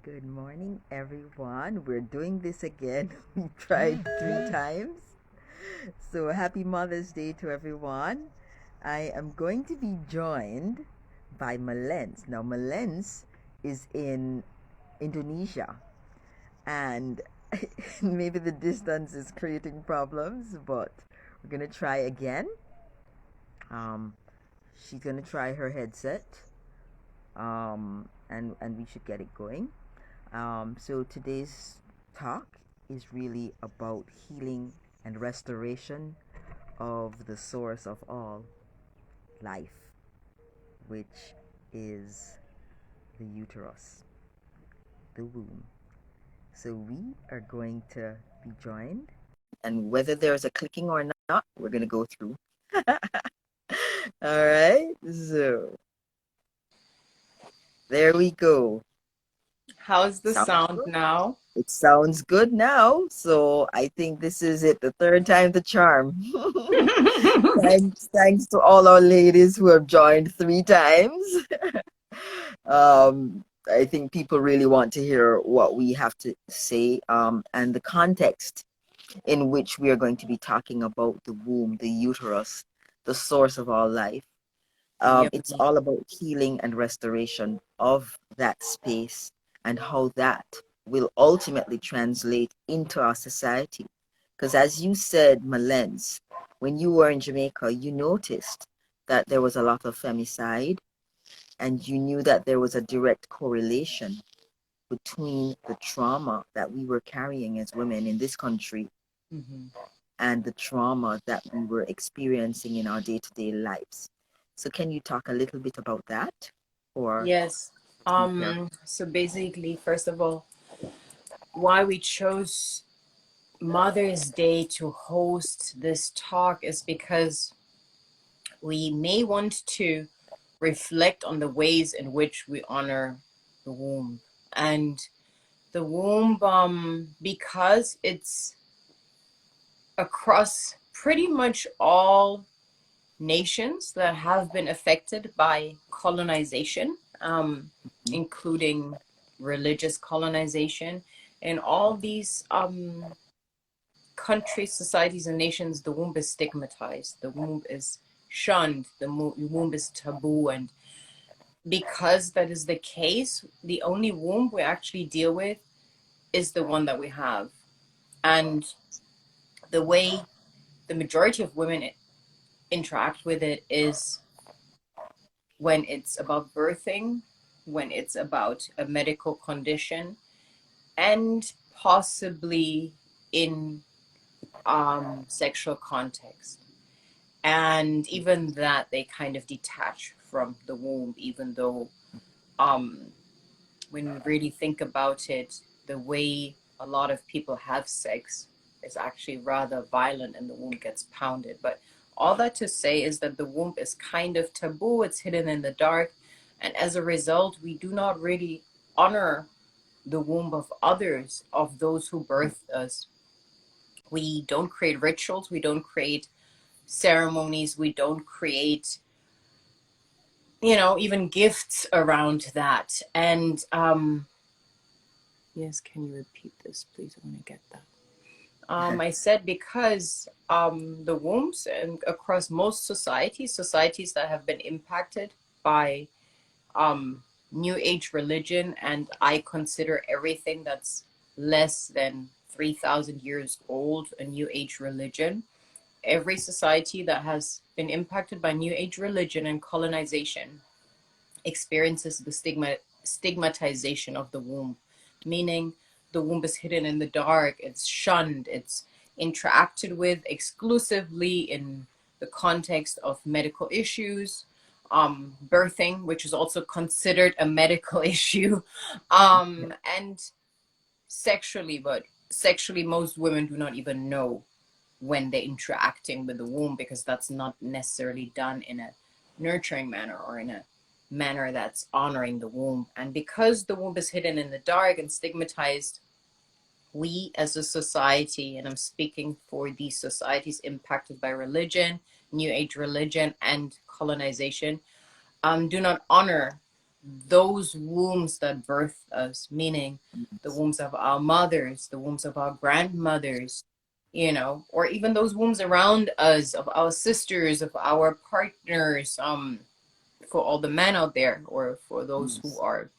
Good morning, everyone. We're doing this again. We tried 3 times. So, happy Mother's Day to everyone. I am going to be joined by Malens. Now, Malens is in Indonesia, and maybe the distance is creating problems, but we're going to try again. Um, she's going to try her headset, and we should get it going. So today's talk is really about healing and restoration of the source of all life, which is the uterus, the womb. So we are going to be joined, and whether there's a clicking or not, we're going to go through. All right, so there we go. How's the Sounds sound good. now? It sounds good now. So I think this is it, the third time the charm. Thanks to all our ladies who have joined 3 times. I think people really want to hear what we have to say, and the context in which we are going to be talking about the womb, the uterus, the source of all life. It's Yummy. all about healing and restoration of that space and how that will ultimately translate into our society. Because as you said, Malens, when you were in Jamaica, you noticed that there was a lot of femicide, and you knew that there was a direct correlation between the trauma that we were carrying as women in this country Mhm. and the trauma that we were experiencing in our day-to-day lives. So can you talk a little bit about that? Or Yes. yeah. So basically, first of all, why we chose Mother's Day to host this talk is because we may want to reflect on the ways in which we honor the womb. And the womb, because it's across pretty much all nations that have been affected by colonization, including religious colonization. In all these countries, societies, and nations, the womb is stigmatized, the womb is shunned, the womb is taboo. And because that is the case, the only womb we actually deal with is the one that we have. And the way the majority of women interact with it is when it's about birthing, when it's about a medical condition, and possibly in sexual context. And even that, they kind of detach from the womb, even though um, when we really think about it, the way a lot of people have sex is actually rather violent and the womb gets pounded. But all that to say is that the womb is kind of taboo, it's hidden in the dark. And as a result, we do not really honor the womb of others, of those who birthed us. We don't create rituals, we don't create ceremonies, we don't create, even gifts around that. And yes, can you repeat this, please? I want to get that. I said because the wombs and across most societies that have been impacted by New Age religion, and I consider everything that's less than 3,000 years old a New Age religion. Every society that has been impacted by New Age religion and colonization experiences the stigmatization of the womb, meaning the womb is hidden in the dark, it's shunned, it's interacted with exclusively in the context of medical issues, birthing, which is also considered a medical issue, and sexually, but sexually, most women do not even know when they're interacting with the womb because that's not necessarily done in a nurturing manner or in a manner that's honoring the womb. And because the womb is hidden in the dark and stigmatized, we as a society, and I'm speaking for these societies impacted by religion, New Age religion, and colonization, do not honor those wombs that birthed us, meaning the Yes. wombs of our mothers, the wombs of our grandmothers, you know, or even those wombs around us, of our sisters, of our partners, for all the men out there, or for those who Yes. are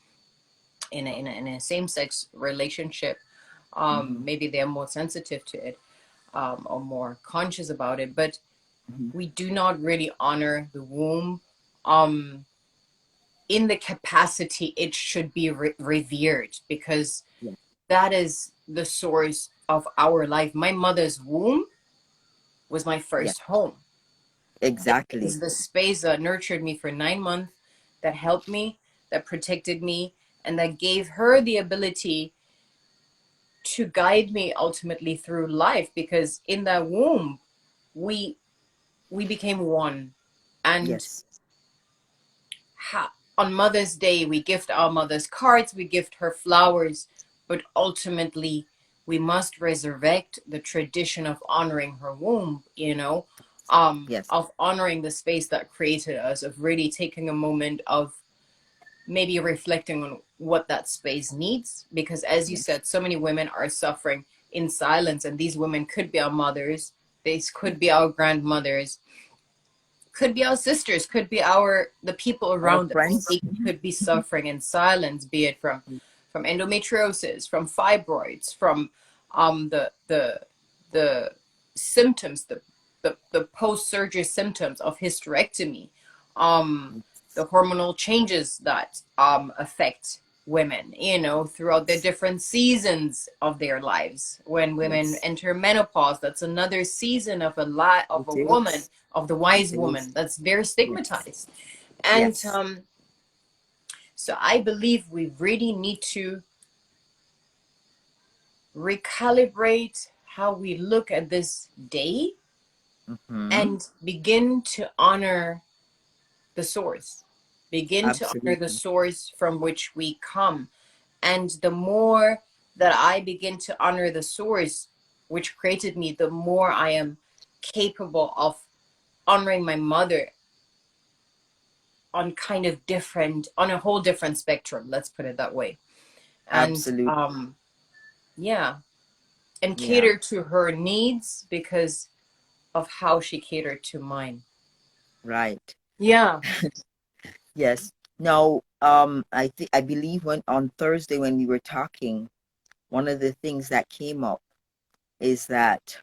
in a same-sex relationship, Mm-hmm. maybe they're more sensitive to it, or more conscious about it, but Mm-hmm. we do not really honor the womb um in the capacity it should be revered, because Yeah. that is the source of our life. My mother's womb was my Yeah. first home. It Exactly. is the space that nurtured me for 9 months, that helped me, that protected me, and that gave her the ability to guide me ultimately through life, because in that womb we we became one. And Yes. on Mother's Day, we gift our mothers cards, we gift her flowers, but ultimately, we must resurrect the tradition of honoring her womb, you know, Yes. of honoring the space that created us, of really taking a moment of maybe reflecting on what that space needs. Because, as you Yes. said, so many women are suffering in silence, and these women could be our mothers, these could be our grandmothers, could be our sisters, could be the people Our around us. friends. They could be suffering in silence, be it from endometriosis, from fibroids, from the symptoms, the post surgery symptoms of hysterectomy, the hormonal changes that affect women, you know, throughout the different seasons of their lives. When women Yes. enter menopause, that's another season of of It a woman, is. of the It wise is. woman, that's very Yes. stigmatized. And Yes. so I believe we really need to recalibrate how we look at this day Mm-hmm. and begin to honor the source. Begin to honor the Absolutely. source from which we come. And the more that I begin to honor the source which created me, the more I am capable of honoring my mother on on a whole different spectrum, let's put it that way. And Absolutely. yeah, and Yeah. cater to her needs because of how she catered to mine. Right. Yeah. Yes. Now, I believe when on Thursday when we were talking, one of the things that came up is that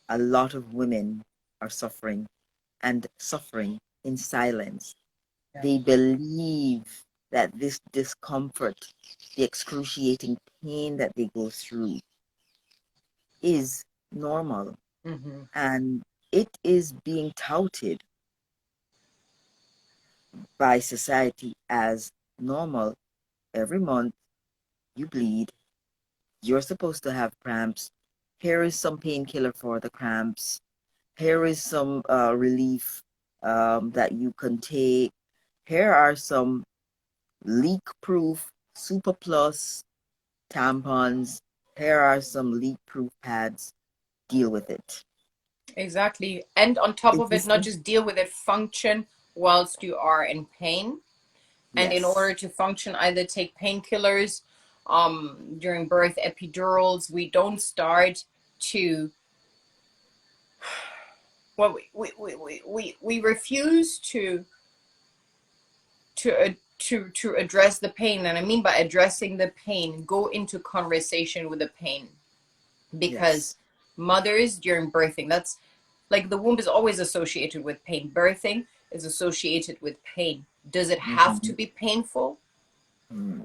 a lot of women are suffering and suffering in silence. Yeah. They believe that this discomfort, the excruciating pain that they go through, is normal, Mm-hmm. and it is being touted by society as normal. Every month you bleed, you're supposed to have cramps. Here is some painkiller for the cramps. Here is some relief that you can take. Here are some leak proof Super Plus tampons. Here are some leak proof pads. Deal with it. Exactly. And on top Is of it, this? not just deal with it, function whilst you are in pain. And in Yes. order to function, either take painkillers, during birth, epidurals. We don't start to, well, we refuse to address the pain. And I mean by addressing the pain, go into conversation with the pain. Yes. Because mothers during birthing, that's like the womb is always associated with pain. Birthing is associated with pain. Does it have to Mm-hmm. be painful? Mm.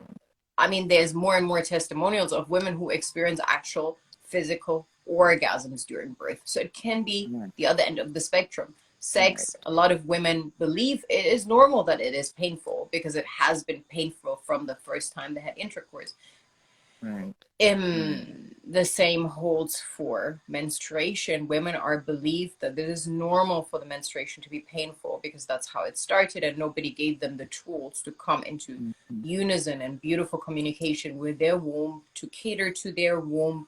I mean, there's more and more testimonials of women who experience actual physical orgasms during birth. So it can be Right. the other end of the spectrum. Right. Sex, a lot of women believe it is normal that it is painful because it has been painful from the first time they had intercourse. Right. Right. The same holds for menstruation. Women are believed that it is normal for the menstruation to be painful because that's how it started, and nobody gave them the tools to come into Mm-hmm. unison and beautiful communication with their womb, to cater to their womb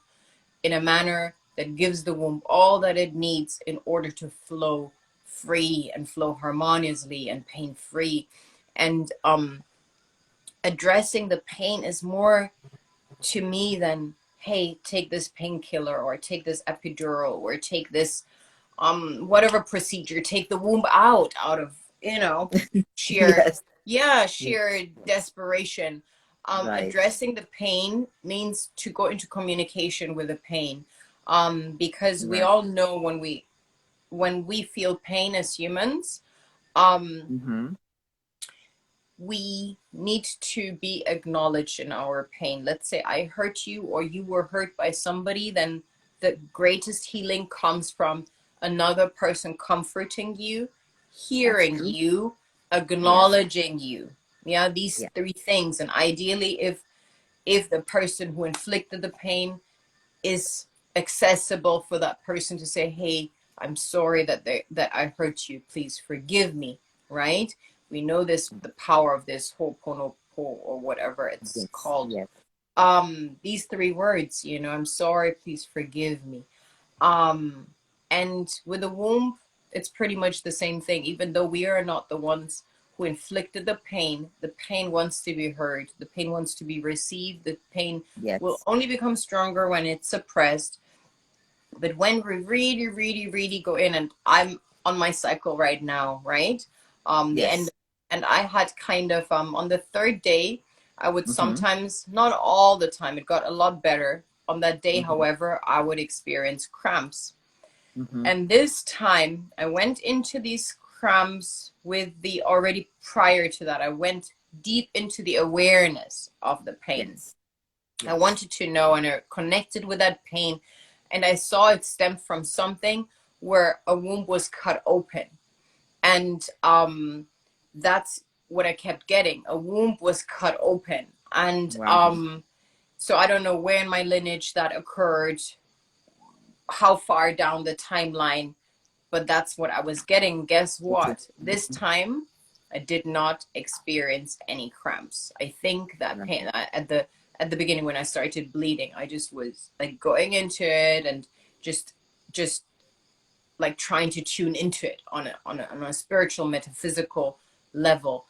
in a manner that gives the womb all that it needs in order to flow free and flow harmoniously and pain free. And addressing the pain is more to me than, hey, take this painkiller or take this epidural or take this whatever procedure, take the womb out of, sheer, Yes. yeah, Yes. sheer desperation. Right. Addressing the pain means to go into communication with the pain, because we Right. all know when we feel pain as humans, um Mm-hmm. we need to be acknowledged in our pain. Let's say I hurt you or you were hurt by somebody, then the greatest healing comes from another person comforting you, That's hearing true. you, Yes. acknowledging you. Yeah, these Yeah. three things. And ideally, if the person who inflicted the pain is accessible for that person to say, hey, I'm sorry that I hurt you, please forgive me, right? We know this, the power of this ho'oponopo or whatever it's Yes. called. Yes. These three words, I'm sorry, please forgive me. um and with the womb, it's pretty much the same thing. Even though we are not the ones who inflicted the pain wants to be heard, the pain wants to be received, the pain will Yes. only become stronger when it's suppressed. But when we really, really, really go in, and I'm on my cycle right now, right? The end, Yes. and I had kind of on the third day, I would Mm-hmm. sometimes, not all the time, it got a lot better. On that day, Mm-hmm. however, I would experience cramps. Mm-hmm. And this time I went into these cramps with the already prior to that, I went deep into the awareness of the pain. Yes. I Yes. wanted to know, and I connected with that pain, and I saw it stemmed from something where a womb was cut open. And that's what I kept getting. A womb was cut open. And Wow. so I don't know where in my lineage that occurred, how far down the timeline, but that's what I was getting. Guess what? This Mhm. time I did not experience any cramps. I think that Right. pain at the beginning when I started bleeding, I just was like going into it and just like trying to tune into it on a spiritual metaphysical level,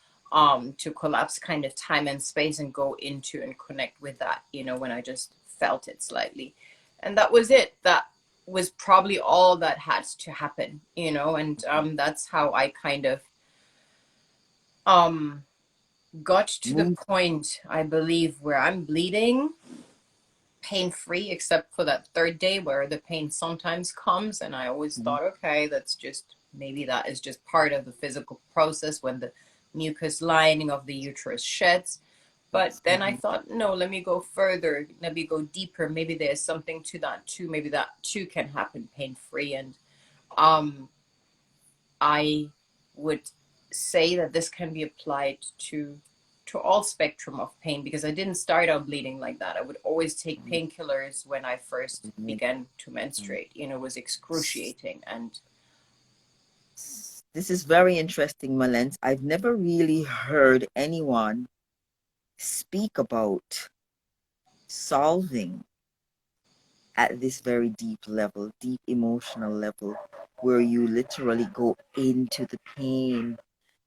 to collapse kind of time and space and go into and connect with that, when I just felt it slightly. And that was it. That was probably all that had to happen, and that's how I kind of um got to the Move. point, I believe, where I'm bleeding pain free, except for that third day where the pain sometimes comes. And I always Mhm. thought, okay, that's just, maybe that is just part of the physical process when the mucus lining of the uterus sheds. But Yes. then I Mhm. thought, no, let me go further, let me go deeper. Maybe there's something to that too. Maybe that too can happen pain free. And um, I would say that this can be applied to all spectrum of pain, because I didn't start out bleeding like that. I would always take painkillers when I first Mhm. began to Mhm. menstruate. It was excruciating. And This is very interesting, Malens. I've never really heard anyone speak about solving at this very deep level, deep emotional level, where you literally go into the pain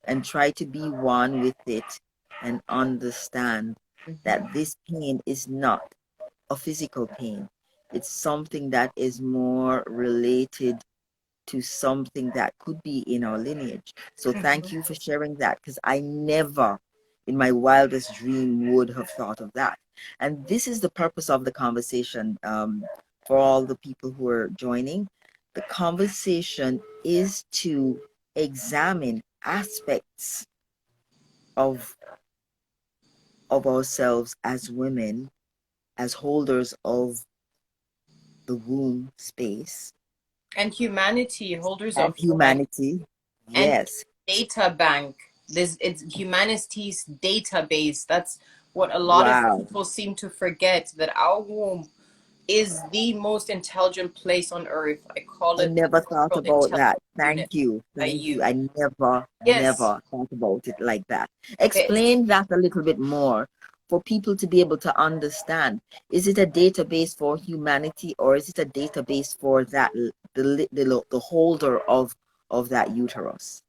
and try to be one with it and understand mhm. that this pain is not a physical pain. It's something that is more related to something that could be in our lineage. So thank Mhm. you for sharing that, because I never in my wildest dream would have thought of that. And this is the purpose of the conversation, for all the people who are joining. The conversation is to examine aspects of ourselves as women, as holders of the womb space And humanity, holders and of womb, humanity. and Yes. data bank. This, it's humanity's database. That's what a lot of Wow. people seem to forget, that our womb is the most intelligent place on earth. I call I it the never thought central about that. intelligence unit. Thank you. Are Thank you. you? I never, Yes. never thought about it like that. It's, Explain that a little bit more for people to be able to understand. Is it a database for humanity, or is it a database for that the holder of that uterus?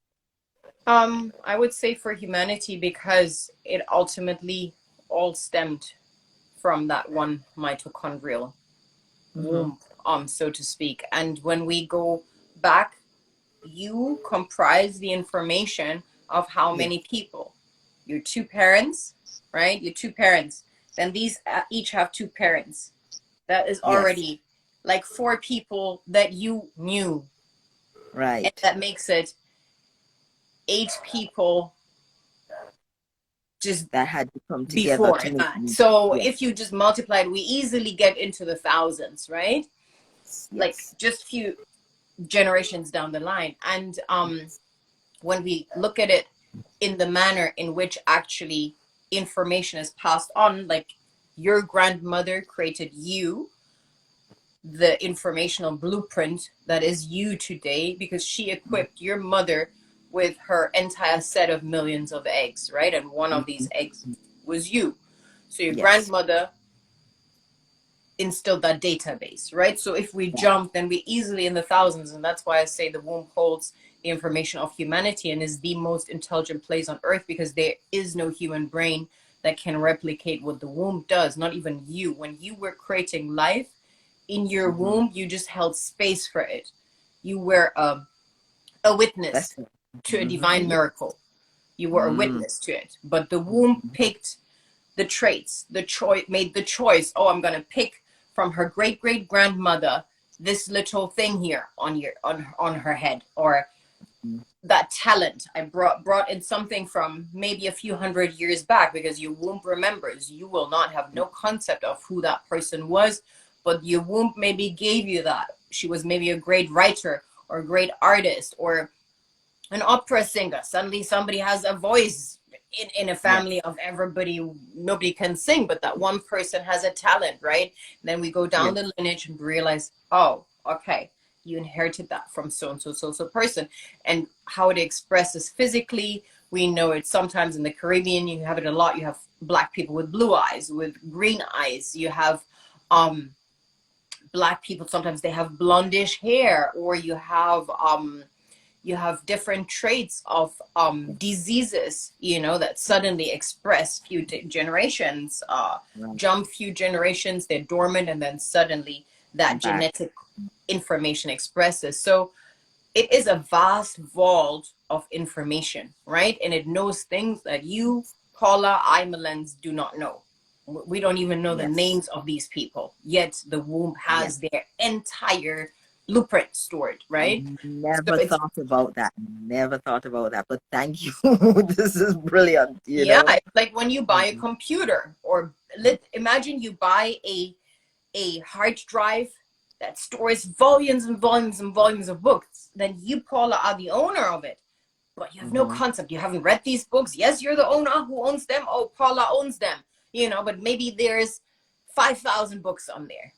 I would say for humanity, because it ultimately all stemmed from that one mitochondrial womb, so to speak. And when we go back, you comprise the information of how Yes. many people? Your two parents, right? Your two parents. Then these each have two parents. That is Yes. already like 4 people that you knew. And Right. that makes it 8 people just That had to come together before to make that. me. So Yes. if you just multiplied, we easily get into the thousands, right? Like Yes. just few generations down the line. And when we look at it in the manner in which actually information is passed on, like your grandmother created you, the informational blueprint that is you today, because she equipped your mother with her entire set of millions of eggs, right? And one of these eggs was you. So your Yes. grandmother instilled that database, right? So if we Yeah. jump, then we easily in the thousands. And that's why I say the womb holds the information of humanity and is the most intelligent place on earth, because there is no human brain that can replicate what the womb does. Not even you. When you were creating life in your womb, you just held space for it. You were a witness That's it. to a divine miracle. You were a witness to it. But the womb picked the traits, the choice, made the choice. Oh, I'm gonna pick from her great great grandmother this little thing here on her head, or that talent I brought in something from maybe a few hundred years back, because your womb remembers. You will not have no concept of who that person was, but your womb maybe gave you that. She was maybe a great writer or a great artist or an opera singer. Suddenly somebody has a voice in a family Yes. of everybody. Nobody can sing, but that one person has a talent, right? And then we go down Yes. the lineage and realize, oh, okay, you inherited that from so and so person. And how it expresses physically, we know it sometimes in the Caribbean. You have it a lot. You have Black people with blue eyes, with green eyes. You have Black people, sometimes they have blondish hair, or you have different traits of diseases, that suddenly express few generations, Right. jump few generations, they're dormant, and then suddenly that I'm back. genetic information expresses. So it is a vast vault of information, right? And it knows things that you, Paula, I, Melens, do not know. We don't even know the Yes. names of these people, yet the womb Yes. has their entire blueprint stored, I right? So never it's, thought about that. Never thought about that. But thank you. This is brilliant, you yeah, know. it's like when you buy a computer, or imagine you buy a hard drive that stores volumes and volumes and volumes of books. Then you, Paula, are the owner of it, but you have no Mm-hmm. concept. You haven't read these books. Yes, you're the owner. Who owns them? Oh, Paula owns them. But maybe there's 5,000 books on there,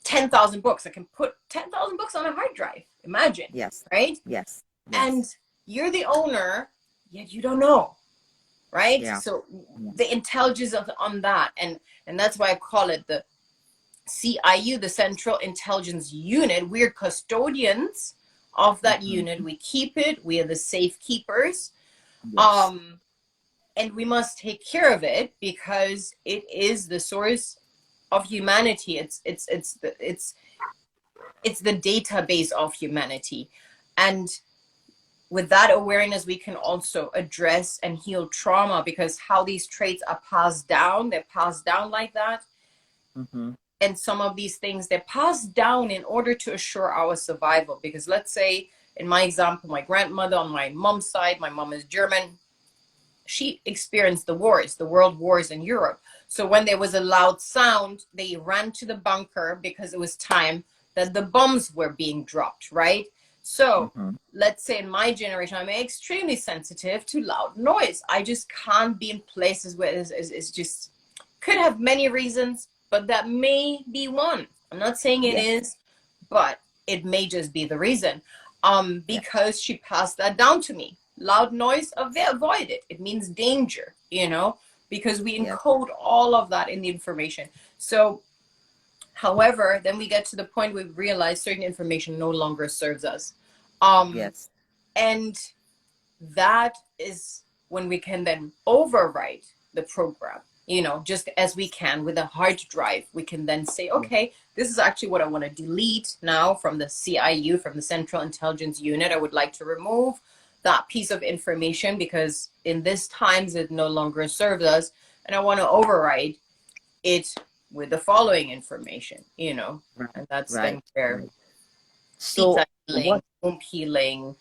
10,000 books. I can put 10,000 books on a hard drive. Imagine, Yes. right? Yes. And Yes. you're the owner, yet you don't know, right? Yeah. So Yeah. the intelligence on that, and that's why I call it the CIU, the Central Intelligence Unit. We're custodians of that unit. Mm-hmm. We keep it. We are the safekeepers. Yes. Um, and we must take care of it, because it is the source of humanity. It's the database of humanity. And with that awareness, we can also address and heal trauma, because how these traits are passed down, they're passed down like that. Mm-hmm. And some of these things, they're passed down in order to assure our survival. Because let's say, in my example, my grandmother on my mom's side, my mom is German, she experienced the wars, the world wars in Europe. So when there was a loud sound, they ran to the bunker, because it was time that the bombs were being dropped, right? So Mm-hmm. let's say in my generation, I'm extremely sensitive to loud noise. I just can't be in places where it's just, could have many reasons, but that may be one. I'm not saying it Yes. is, but it may just be the reason. Yeah. Because she passed that down to me. Loud noise, avoid it. It means danger, because we Yes. encode all of that in the information. So, however, then we get to the point where we realize certain information no longer serves us. Um, Yes. and that is when we can then overwrite the program, you know, just as we can with a hard drive. We can then say, okay, this is actually what I want to delete now from the CIU, from the Central Intelligence Unit. I would like to remove that piece of information because in this times it no longer serves us, and I want to override it with the following information, you know. Right. And that's Right. then where Right. So theta healing, what? womb healing,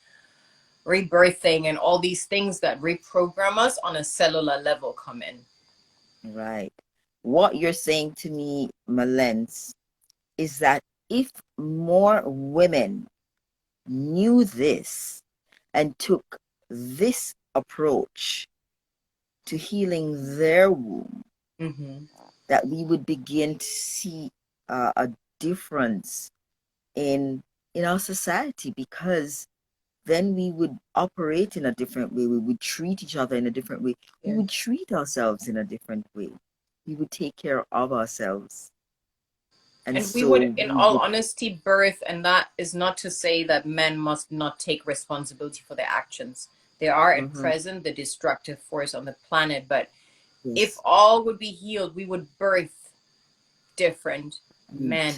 rebirthing, and all these things that reprogram us on a cellular level come in. Right. What you're saying to me, Malens, is that if more women knew this and took this approach to healing their womb, Mm-hmm. that we would begin to see a difference in our society, because then we would operate in a different way. We would treat each other in a different way. We would treat ourselves in a different way. We would take care of ourselves. And And we so would, in we all would, honesty, birth, and that is not to say that men must not take responsibility for their actions. They are at mhm, present the destructive force on the planet, but if yes, all would be healed, we would birth different right, men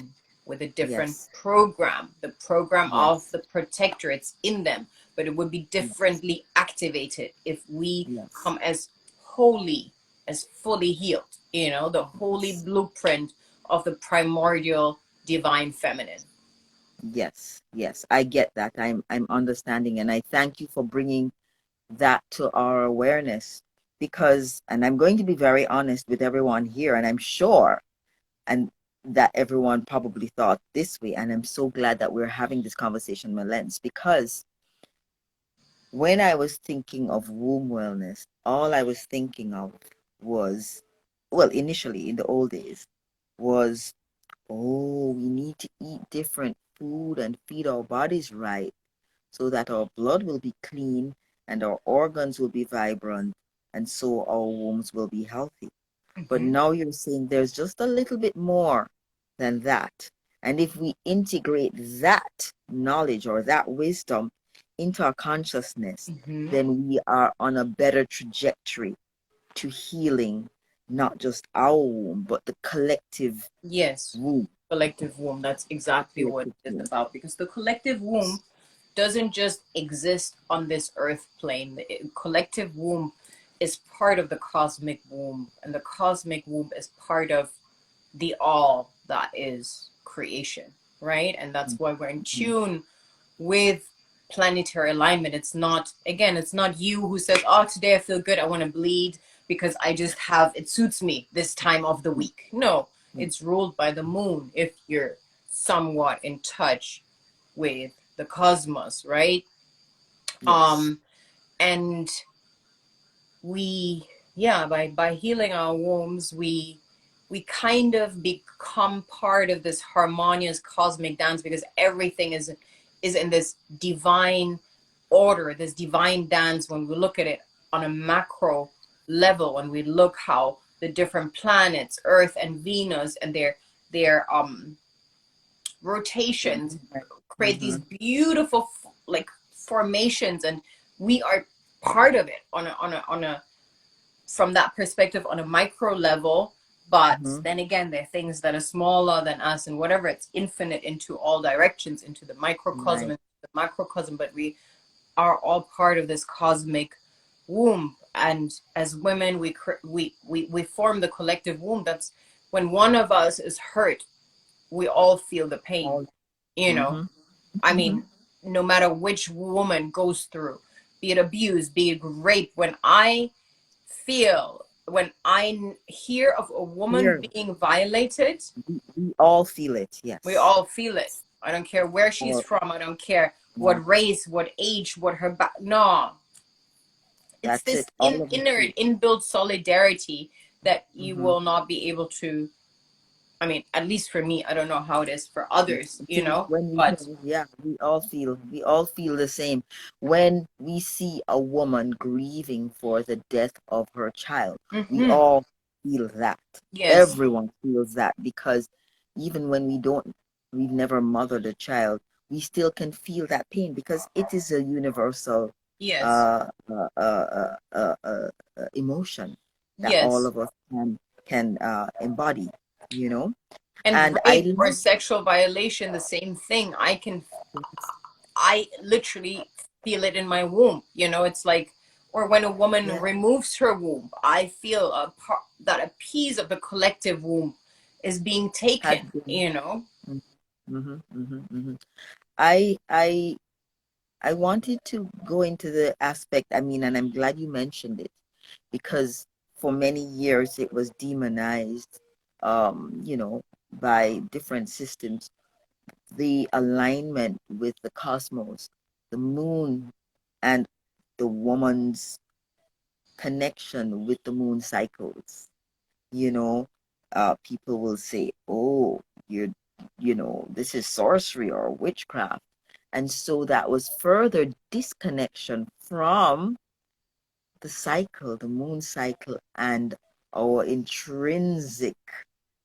with a different yes, program. The program of yes, the protector, it's in them, but it would be yes, differently activated if we yes, come as holy, as fully healed, you know, the holy yes, blueprint of the primordial divine feminine. yes, yes. I get that. I'm understanding, and I thank you for bringing that to our awareness, because, and I'm going to be very honest with everyone here, and I'm sure and that everyone probably thought this way, and I'm so glad that we're having this conversation, Malens, because when I was thinking of womb wellness, all I was thinking of was, well, initially in the old days, was, oh, we need to eat different food and feed our bodies right so that our blood will be clean and our organs will be vibrant, and so our wombs will be healthy. But Mm-hmm. now you're saying there's just a little bit more than that. And if we integrate that knowledge or that wisdom into our consciousness, Mm-hmm. then we are on a better trajectory to healing not just our womb, but the collective Yes, womb. collective womb. That's exactly what Collective it is womb. about, because the collective womb doesn't just exist on this earth plane. The collective womb is part of the cosmic womb, and the cosmic womb is part of the all that is creation, right? And that's why we're in Mhm. tune with planetary alignment. It's not, again, it's not you who says, oh, today I feel good, I want to bleed because I just have, it suits me this time of the week. No, it's ruled by the moon if you're somewhat in touch with the cosmos, right? Yes. Um, and we, yeah, by healing our wombs, we kind of become part of this harmonious cosmic dance, because everything is in this divine order, this divine dance. When we look at it on a macro level, when we look how the different planets, Earth and Venus, and their rotations create these Mm-hmm. beautiful like formations, and we are part of it on a from that perspective on a micro level. But Mm-hmm. then again, there are things that are smaller than us, and whatever, it's infinite into all directions, into the microcosm Right. and the macrocosm, but we are all part of this cosmic womb. And as women, we form the collective womb. That's when one of us is hurt, we all feel the pain, All. you know. Mm-hmm. I Mm-hmm. mean, no matter which woman goes through, be it abuse, be it rape, when I hear of a woman Here, being violated, we all feel it. we Yes. all feel it. I don't care where she's Or, from, I don't care yeah, what race, what age, what her back. No, it's that's this it. All of us inner feel. inbuilt solidarity that you Mm-hmm. will not be able to. I mean, at least for me, I don't know how it is for others, you See, know, when we but hear, yeah, we all feel the same. When we see a woman grieving for the death of her child, we mhm, all feel that. yes, Everyone feels that, because even when we've never mothered a child, we still can feel that pain, because it is a universal. Yes. uh, uh, uh, emotion that all Yes. of us can embody, you know. And And I rape or love sexual violation, the same thing. I literally feel it in my womb. You know, it's like, or when a woman yeah, removes her womb, I feel that a piece of the collective womb is being has taken, been. you know? Mm-hmm, mm-hmm, mm-hmm. I I I wanted to go into the aspect, I mean, and I'm glad you mentioned it because for many years it was demonized, you know, by different systems. The alignment with the cosmos, the moon, and the woman's connection with the moon cycles. You know, people will say, "Oh, this is sorcery or witchcraft," and so that was further disconnection from the cycle, the moon cycle, and our intrinsic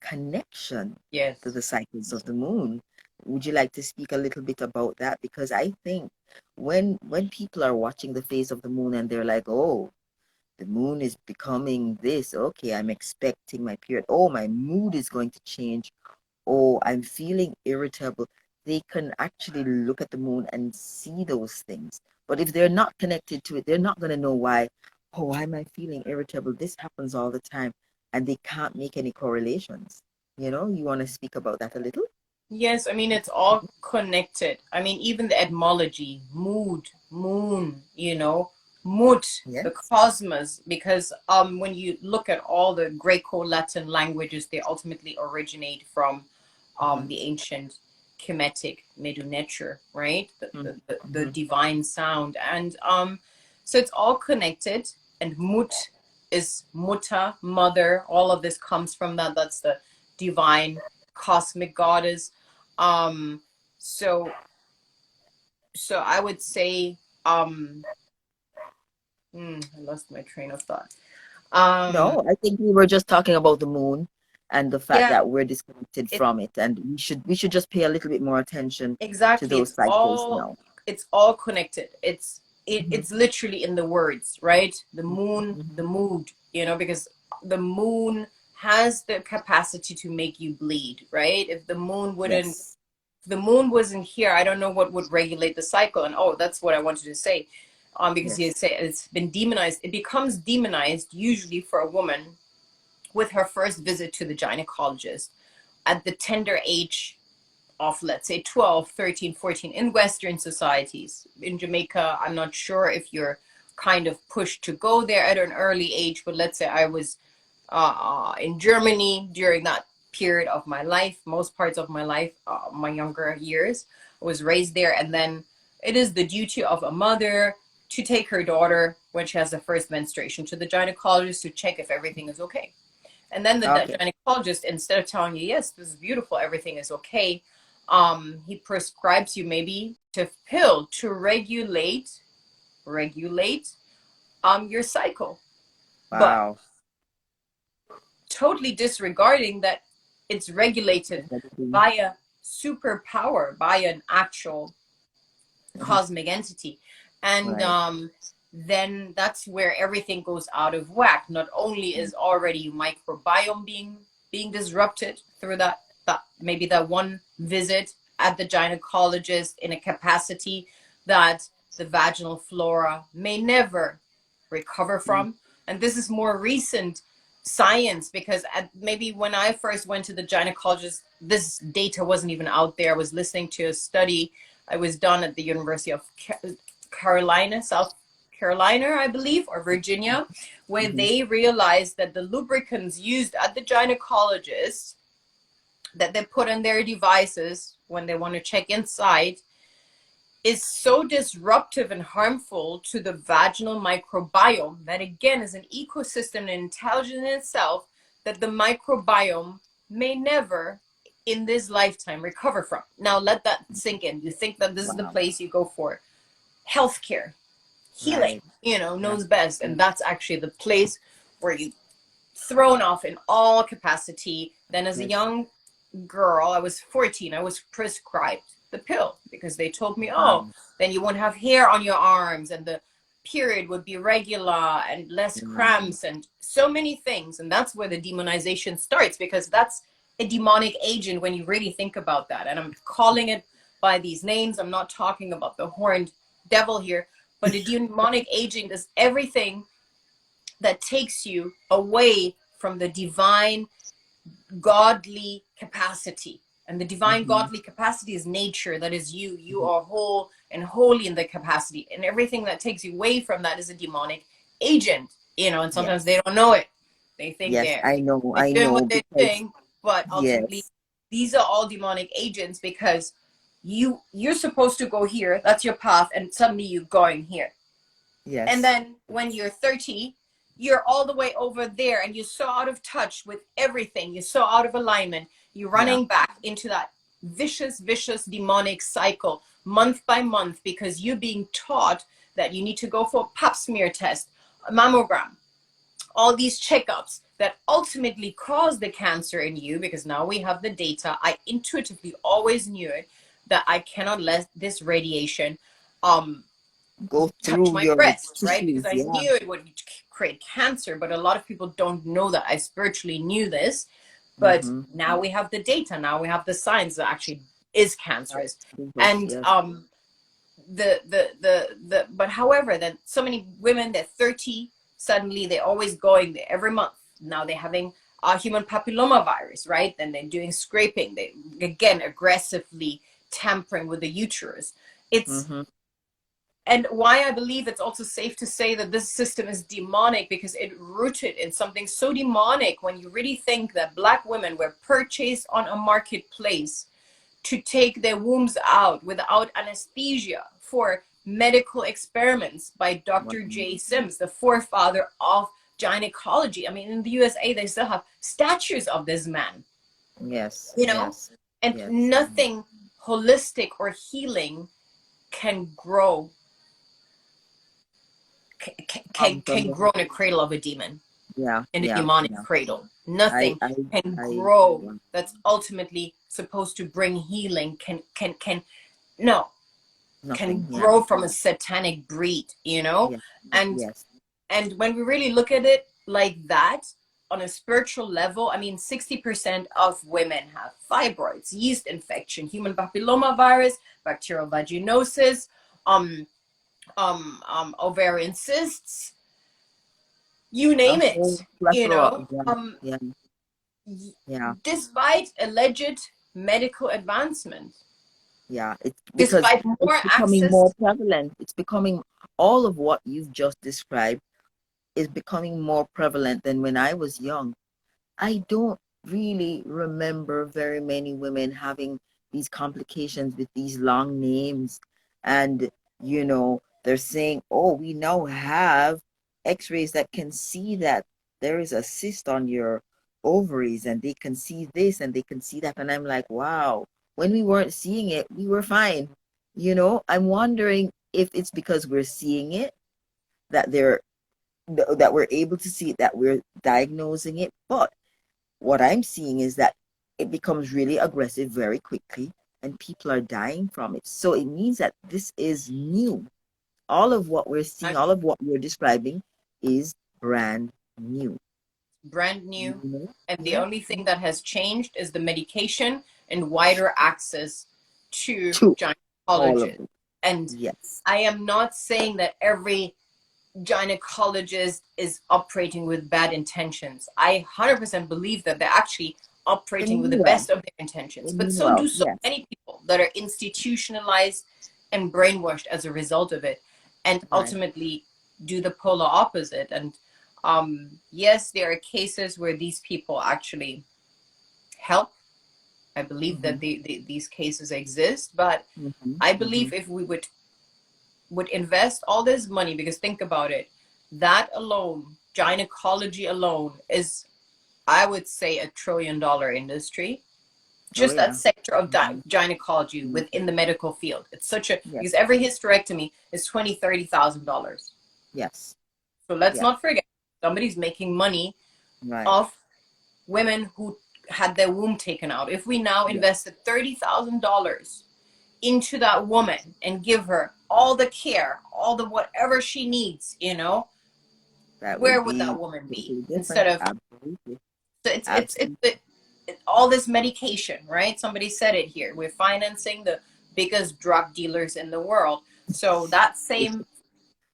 connection to Yes. the cycles of the moon. Would you like to speak a little bit about that? Because I think when people are watching the phase of the moon and they're like, oh, the moon is becoming this, okay, I'm expecting my period. Oh, my mood is going to change. Oh, I'm feeling irritable. They can actually look at the moon and see those things. But if they're not connected to it, they're not going to know why. Oh, why am I feeling irritable? This happens all the time. And they can't make any correlations. You want to speak about that a little? Yes, I mean, it's all connected. I mean, even the etymology, mood, moon, you know, mut, the Yes. cosmos, because when you look at all the Greco-Latin languages, they ultimately originate from Mm-hmm. the ancient Kemetic Medu Neter, right? The Mm-hmm. divine sound. And so it's all connected. And mut is mutta, mother. All of this comes from that. That's the divine cosmic goddess. um so so I would say, I lost my train of thought. um No, I think we were just talking about the moon and the fact yeah, that we're disconnected it from it, and we should just pay a little bit more attention to exactly, those cycles now. it's all connected. Mhm. It's literally in the words, right? The moon, the Mhm. mood, you know, because the moon has the capacity to make you bleed, right? If Yes. the moon wasn't here, I don't know what would regulate the cycle. And oh, that's what I wanted to say. Because you Yes. say it's been demonized. It becomes demonized usually for a woman with her first visit to the gynecologist at the tender age of, let's say, 12, 13, 14 in Western societies. In Jamaica, I'm not sure if you're kind of pushed to go there at an early age, but let's say I was in Germany during that period of my life, most parts of my life, my younger years. I was raised there, and then it is the duty of a mother to take her daughter when she has the first menstruation to the gynecologist to check if everything is okay. And then the Okay. gynecologist, instead of telling you, yes, this is beautiful, everything is okay, he prescribes you maybe to pill to regulate your cycle. But Wow. totally disregarding that it's regulated Everything. by a superpower, by an actual Mhm. cosmic entity. And Right. then that's where everything goes out of whack. Not only is already your microbiome being disrupted through that maybe that one visit at the gynecologist in a capacity that the vaginal flora may never recover Mhm. from. And this is more recent science, because maybe when I first went to the gynecologist, this data wasn't even out there. I was listening to a study. I was done at the University of Carolina, South Carolina, I believe, or Virginia, where Mhm. they realized that the lubricants used at the gynecologist that they put in their devices when they want to check inside is so disruptive and harmful to the vaginal microbiome that, again, is an ecosystem and intelligent in itself, that the microbiome may never in this lifetime recover from. Now let that sink in. You think that this is the Wow. place you go for healthcare, healing, Right. Right. knows best. Right. And that's actually the place where you thrown off in all capacity. Then as a Yes. young girl, I was 14, I was prescribed the pill because they told me, oh, Wow. then you won't have hair on your arms, and period would be regular and less cramps and so many things. And that's where the demonization starts, because that's a demonic agent when you really think about that. And I'm calling it by these names. I'm not talking about the horned devil here, but a demonic agent is everything that takes you away from the divine godly capacity. And the divine godly capacity is nature. That is you. You are whole and holy in the capacity. And everything that takes you away from that is a demonic agent. You know, and sometimes they don't know it. They think I know, they're doing what they're because doing, but ultimately these are all demonic agents, because you're supposed to go here. That's your path, and suddenly you're going here. Yes. And then when you're 30, you're all the way over there, and you're so out of touch with everything. You're so out of alignment. You're running back into that vicious demonic cycle month by month, because you're being taught that you need to go for a pap smear test, a mammogram, all these checkups that ultimately cause the cancer in you. Because now we have the data. I intuitively always knew it, that I cannot let this radiation go touch through my your breast, tissues, right? Because I knew it would create cancer, but a lot of people don't know that. I spiritually knew this, but now we have the data. Now we have the science that actually is cancerous. And but however, then so many women, they're 30, suddenly they're always going there every month. Now they're having a human papillomavirus, right? Then they're doing scraping. They again aggressively tampering with the uterus. It's and why I believe it's also safe to say that this system is demonic, because it rooted in something so demonic. When you really think that Black women were purchased on a marketplace to take their wombs out without anesthesia for medical experiments by Dr. J. Sims, the forefather of gynecology. I mean, in the USA, they still have statues of this man. Yes. You know, and nothing holistic or healing can grow. Can grow in a cradle of a demon. In a demonic cradle. Nothing can grow that's ultimately supposed to bring healing can grow from a satanic breed, you know? And when we really look at it like that, on a spiritual level, I mean, 60% of women have fibroids, yeast infection, human papillomavirus, bacterial vaginosis, ovarian cysts, you name it, you know. Despite alleged medical advancement, it's because despite more it's becoming more prevalent. It's becoming, all of what you've just described is becoming more prevalent than when I was young. I don't really remember very many women having these complications with these long names. And, you know, they're saying, oh, we now have x-rays that can see that there is a cyst on your ovaries, and they can see this and they can see that. And I'm like, wow, when we weren't seeing it, we were fine. You know, I'm wondering if it's because we're seeing it, that we're able to see it, that we're diagnosing it. But what I'm seeing is that it becomes really aggressive very quickly, and people are dying from it. So it means that this is new. All of what we're seeing, all of what we're describing is brand new. Brand new. And the only thing that has changed is the medication and wider access to gynecologists. And I am not saying that every gynecologist is operating with bad intentions. I 100% believe that they're actually operating with the best of their intentions. But so do so many people that are institutionalized and brainwashed as a result of it, and ultimately do the polar opposite. And yes, there are cases where these people actually help. I believe that these cases exist, but I believe if we would invest all this money, because think about it, that alone, gynecology alone, is, I would say, $1 trillion industry. Just that sector of gynecology within the medical field. It's such a, because every hysterectomy is $20,000-$30,000. Yes. So let's not forget, somebody's making money off women who had their womb taken out. If we now invested $30,000 into that woman and give her all the care, all the whatever she needs, That where would would be that woman be? totally Instead different. of Absolutely. so Absolutely. all this medication, right? Somebody said it here. We're financing the biggest drug dealers in the world. So that same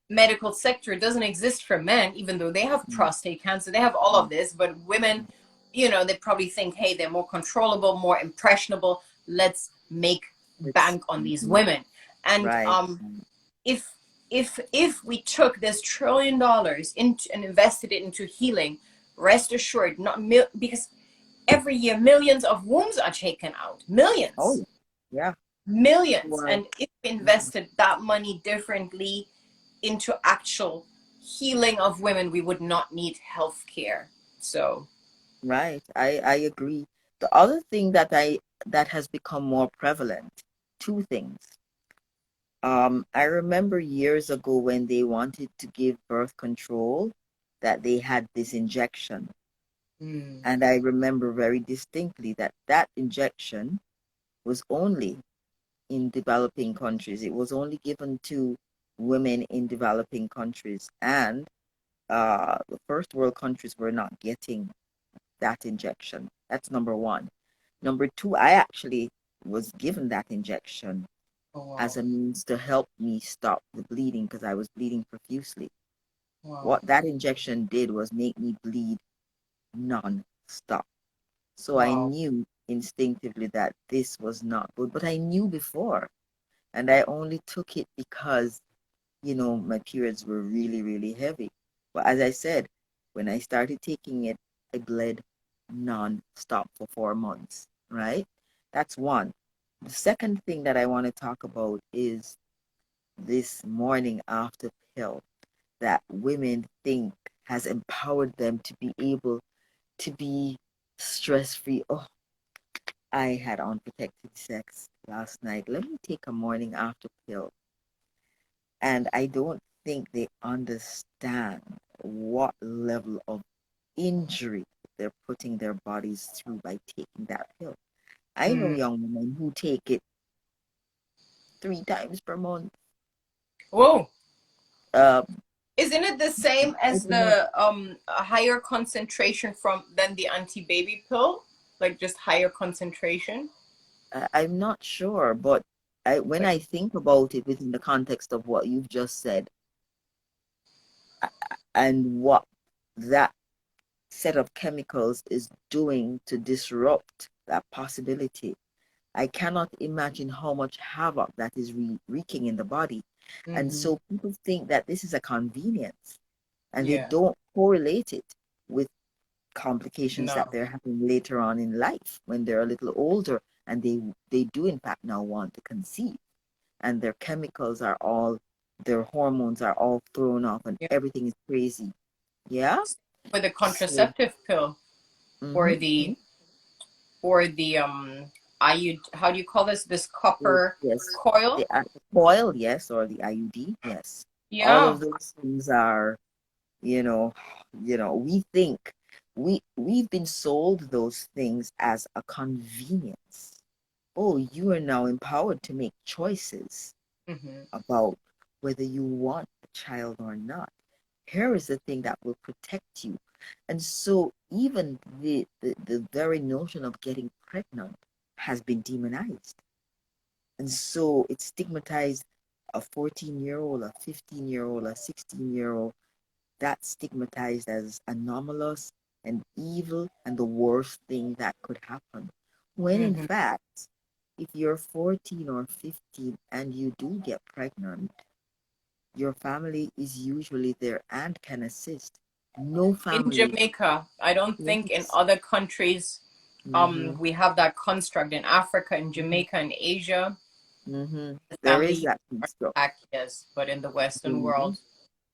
medical sector doesn't exist for men, even though they have prostate cancer, they have all of this. But women, they probably think, hey, they're more controllable, more impressionable. Let's make It's bank on these women. And right. if if we took this $1 trillion into and invested it into healing, rest assured, not because every year millions of wombs are taken out, Oh, millions, yeah. millions. Well, And if we invested that money differently into actual healing of women, we would not need health care. So right. I agree. The other thing that has become more prevalent, two things. I remember years ago when they wanted to give birth control, that they had this injection. And I remember very distinctly that that injection was only in developing countries. It was only given to women in developing countries. And the first world countries were not getting that injection. That's number one. Number two, I actually was given that injection oh, as wow. a means to help me stop the bleeding because I was bleeding profusely. Wow. What that injection did was make me bleed non-stop. So I Wow. knew instinctively that this was not good, but I knew before. And I only took it because, my periods were really, really heavy. But as I said, when I started taking it, I bled non-stop for 4 months, right? That's one. The second thing that I want to talk about is this morning after pill that women think has empowered them to be able to be stress free. Oh, I had unprotected sex last night. Let me take a morning after pill. And I don't think they understand what level of injury they're putting their bodies through by taking that pill. I know Mm. young women who take it 3 times per month. Whoa. Uh, Isn't it the same as Open up. the a higher concentration from than the anti-baby pill? Like just higher concentration? I'm not sure, but when Like, I think about it within the context of what you've just said and what that set of chemicals is doing to disrupt that possibility, I cannot imagine how much havoc that is wreaking in the body. And mm-hmm. so people think that this is a convenience and they Yeah. don't correlate it with complications that No. they're having later on in life when they're a little older and they do in fact now want to conceive and their chemicals are all their hormones are all thrown off and Yeah. everything is crazy. Yeah. For the So contraceptive pill or mhm, the mhm. how do you call this So, copper yes, coil? the coil, yes, or the IUD, yes. All Yeah. of those things are, you know, we think we've been sold those things as a convenience. Oh, you are now empowered to make choices Mm-hmm. about whether you want a child or not. Here is the thing that will protect you. And so even the very notion of getting pregnant has been demonized. And so it's stigmatized a 14-year-old, a 15-year-old, a 16-year-old, that's stigmatized as anomalous and evil and the worst thing that could happen. When in Mm-hmm. fact, if you're 14 or 15 and you do get pregnant, your family is usually there and can assist. No In family. Jamaica, I don't think in Yes. other countries Mm-hmm. we have that construct. In Africa, in Mm-hmm. Jamaica, in Asia, Mm-hmm. the There is family that are construct. intact, yes, but in the Western Mhm. world,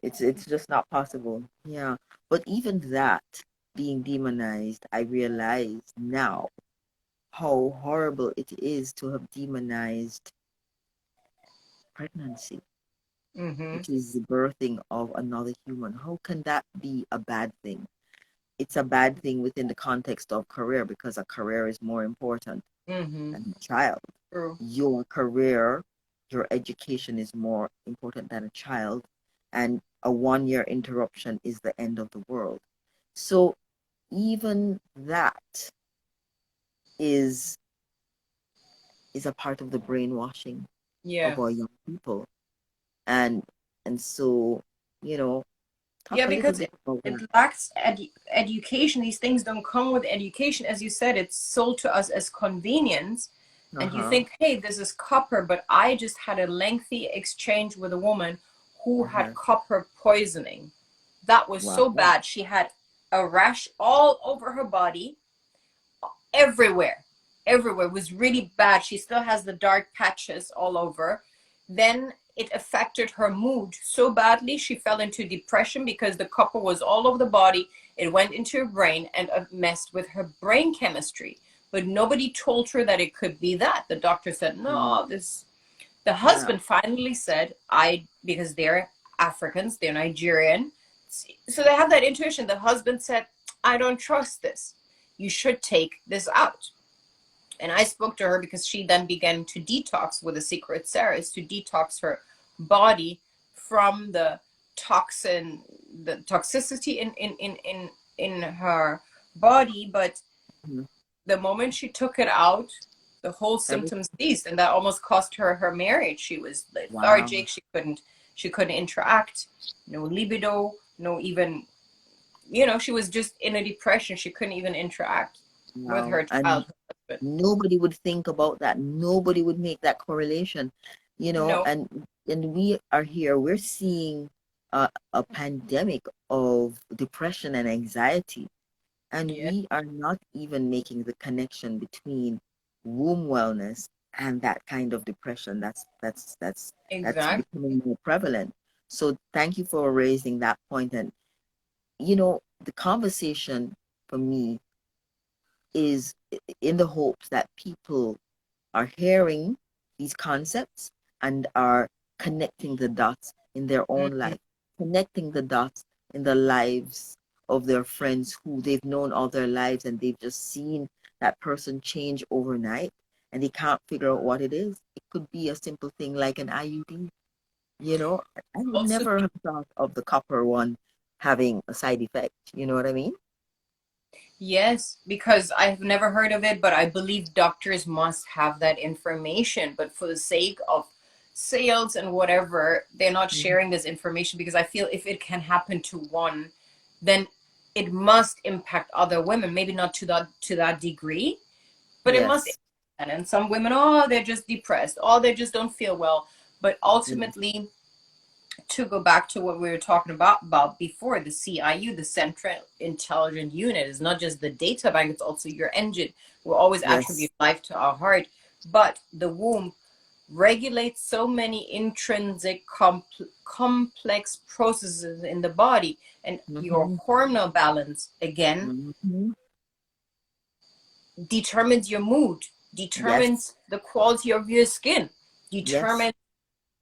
It's just not possible. Yeah. But even that being demonized, I realize now how horrible it is to have demonized pregnancy, mm-hmm. which is the birthing of another human. How can that be a bad thing? It's a bad thing within the context of career because a career is more important Mm-hmm. than a child. True. Your career, your education is more important than a child, and a 1 year interruption is the end of the world. So even that is a part of the brainwashing Yeah. of our young people. And so, talk Yeah, a little because bit about it that. lacks education. These things don't come with education. As you said, it's sold to us as convenience. And you Uh-huh. think, hey, this is copper. But I just had a lengthy exchange with a woman who Uh-huh. had copper poisoning. That was Wow. so bad. She had a rash all over her body, everywhere. Everywhere. It was really bad. She still has the dark patches all over. Then it affected her mood so badly she fell into depression because the copper was all over the body. It went into her brain and messed with her brain chemistry. But nobody told her that it could be that. The doctor said, Mm. no, this. The Yeah. husband finally said, because they're Africans, they're Nigerian. So they have that intuition. The husband said, I don't trust this. You should take this out. And I spoke to her because she then began to detox with a secret Ceres to detox her body from the toxicity in her body. But Mhm. the moment she took it out, the whole Every symptoms ceased, and that almost cost her her marriage. She was Wow. lethargic. She couldn't interact. No libido. No even. She was just in a depression. She couldn't even interact with Wow. her And child husband. nobody would think about that. Nobody would make that correlation, No. and we are here, we're seeing a pandemic of depression and anxiety, and Yeah. we are not even making the connection between womb wellness and that kind of depression that's Exactly. becoming more prevalent. So thank you for raising that point. And the conversation for me is in the hopes that people are hearing these concepts and are connecting the dots in their own Mhm. life, connecting the dots in the lives of their friends who they've known all their lives, and they've just seen that person change overnight and they can't figure out what it is. It could be a simple thing like an IUD. I would Also, never have thought of the copper one having a side effect. You know what I mean? yes, because I've never heard of it, but I believe doctors must have that information. But for the sake of sales and whatever, they're not Mhm. sharing this information because I feel if it can happen to one, then it must impact other women. Maybe not to that degree, but it must. Yes. And some women, oh, they're just depressed, oh, they just don't feel well. But Yes. ultimately, to go back to what we were talking about before, the CIU, the Central Intelligent Unit, is not just the data bank, it's also your engine. We always Yes. attribute life to our heart, but the womb regulates so many intrinsic complex processes in the body, and your Hmm. hormonal balance again Hmm. determines your mood, Yes. determines the quality of your skin, Yes. determines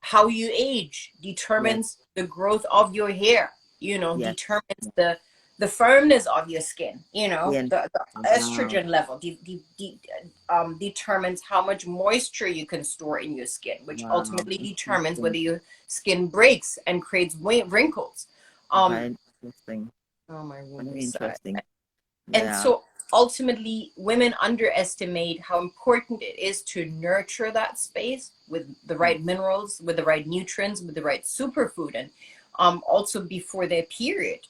how you age, Yes. determines the growth of your hair, Yes. determines the firmness of your skin, Yes. the Wow. estrogen level determines how much moisture you can store in your skin, which Wow. ultimately determines Interesting. whether your skin breaks and creates wrinkles. um Very interesting. oh, my womb Very is sad. interesting. And Yeah. so ultimately, women underestimate how important it is to nurture that space with the right minerals, with the right nutrients, with the right superfood, and also before their period.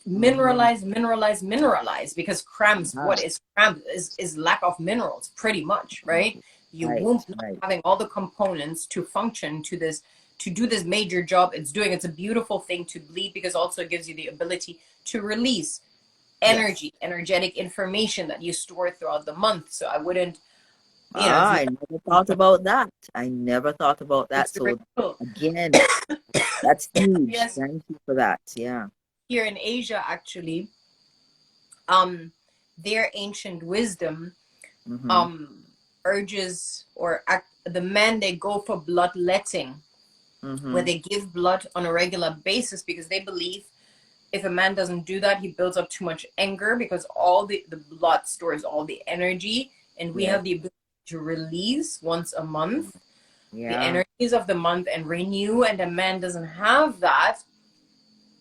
Mm-hmm. Mineralize, because cramps, Ah, what is cramp is lack of minerals, pretty much, right? Your right. womb not Right. having all the components to function to do this major job it's doing. It's a beautiful thing to bleed because also it gives you the ability to release Yes. energetic information that you store throughout the month. So I wouldn't, if Ah, you I never thought about that. I never thought about that. it's very So cool. again, that's huge. Yes, Thank you for that. Yeah. here in Asia, actually, their ancient wisdom Mm-hmm. um, urges the men they go for bloodletting, where Mm-hmm. they give blood on a regular basis because they believe if a man doesn't do that, he builds up too much anger because all the blood stores all the energy, and we Yes. have the ability to release once a month. the Yeah. energies of the month and renew, and the man doesn't have that,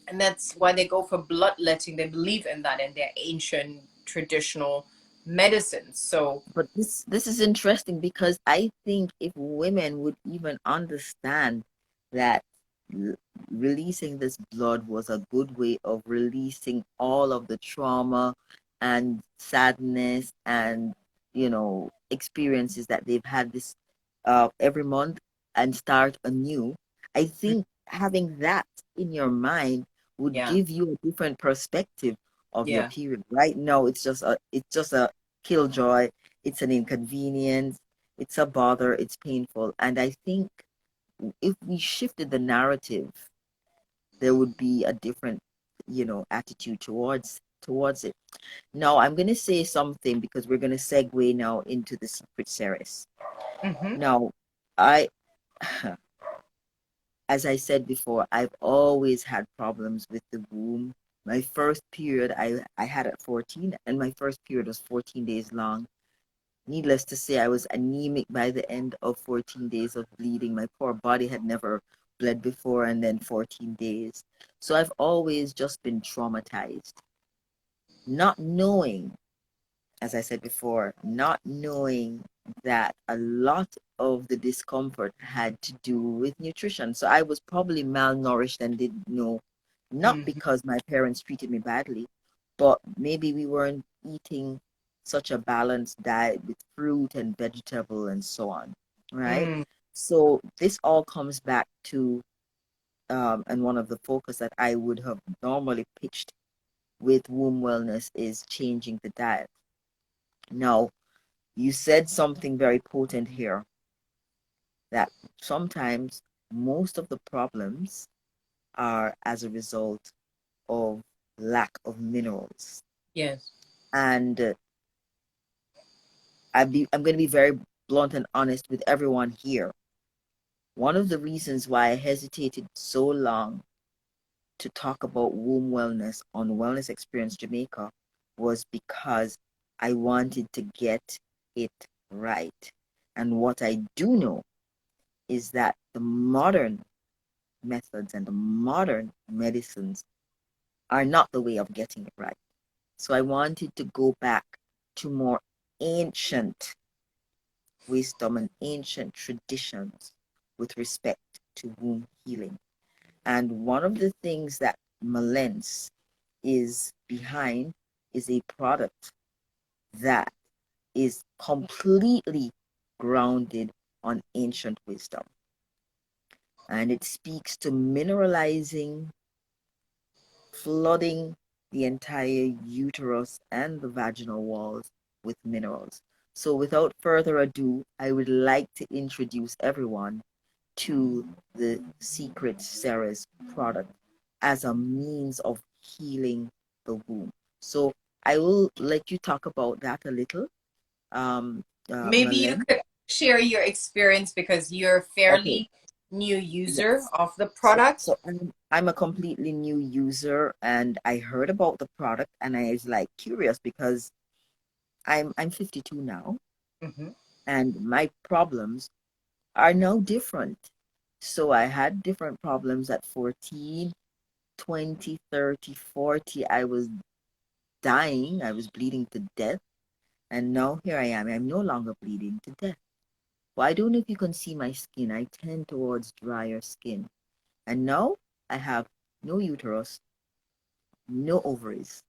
and that's why they go for bloodletting. They believe in that in their ancient traditional medicines. So But this is interesting because I think if women would even understand that l- releasing this blood was a good way of releasing all of the trauma and sadness and experiences that they've had this every month and start anew, I think having that in your mind would yeah, give you a different perspective of your yeah. period. Right now, it's just a killjoy, it's an inconvenience, it's a bother, it's painful. And I think if we shifted the narrative, there would be a different, attitude towards it. Now, I'm going to say something because we're going to segue now into the secret service. Mm-hmm. Now, I, as I said before, I've always had problems with the womb. My first period, I had at 14, and my first period was 14 days long. Needless to say, I was anemic by the end of 14 days of bleeding. My poor body had never bled before, and then 14 days. So I've always just been traumatized, not knowing, as I said before, not knowing that a lot of the discomfort had to do with nutrition. So I was probably malnourished and didn't know, not Mm-hmm. because my parents treated me badly, but maybe we weren't eating such a balanced diet with fruit and vegetable and so on, right? Mm. So this all comes back to, and one of the focus that I would have normally pitched with womb wellness is changing the diet. Now, you said something very potent here that sometimes most of the problems are as a result of lack of minerals. Yes. And I'm going to be very blunt and honest with everyone here. One of the reasons why I hesitated so long to talk about womb wellness on Wellness Experience Jamaica was because I wanted to get it right. And what I do know is that the modern methods and the modern medicines are not the way of getting it right. So I wanted to go back to more ancient wisdom and ancient traditions with respect to womb healing. And one of the things that Malence is behind is a product that is completely grounded on ancient wisdom. And it speaks to mineralizing, flooding the entire uterus and the vaginal walls with minerals. So, without further ado, I would like to introduce everyone to the Secret Sarah's product as a means of healing the womb. So, I will let you talk about that a little, um, Maybe you Malen. could share your experience because you're a Okay, fairly new user yes. of the So, product. so I'm a completely new user, and I heard about the product, and I was like curious because I'm 52 now, Mm-hmm. and my problems are now different. So I had different problems at 14, 20, 30, 40. I was dying, I was bleeding to death, and now here I am. I'm no longer bleeding to death. Well, I don't know if you can see my skin. I tend towards drier skin. And now I have no uterus, no ovaries.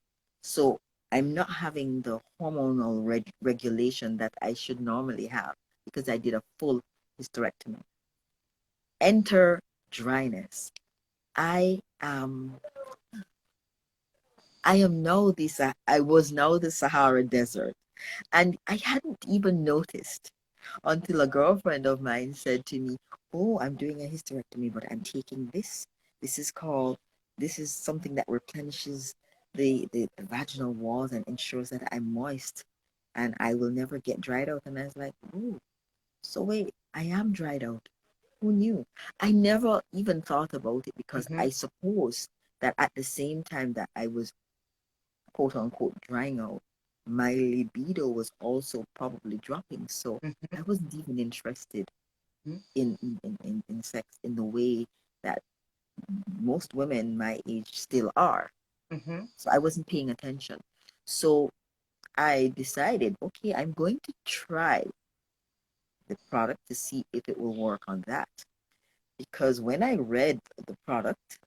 So I'm not having the hormonal regulation that I should normally have because I did a full hysterectomy. Enter dryness. I am I am now this I was now the Sahara Desert, and I hadn't even noticed until a girlfriend of mine said to me, "Oh, I'm doing a hysterectomy, but I'm taking this. This is called this is something that replenishes the vaginal walls and ensures that I'm moist and I will never get dried out." And I was like, "Oh, so wait, I am dried out. Who knew?" I never even thought about it because Mm-hmm. I suppose that at the same time that I was quote unquote drying out, my libido was also probably dropping. So Mm-hmm. I wasn't even interested in sex in the way that most women my age still are. Mm-hmm. So I wasn't paying attention. So I decided, okay, I'm going to try the product to see if it will work on that. Because when I read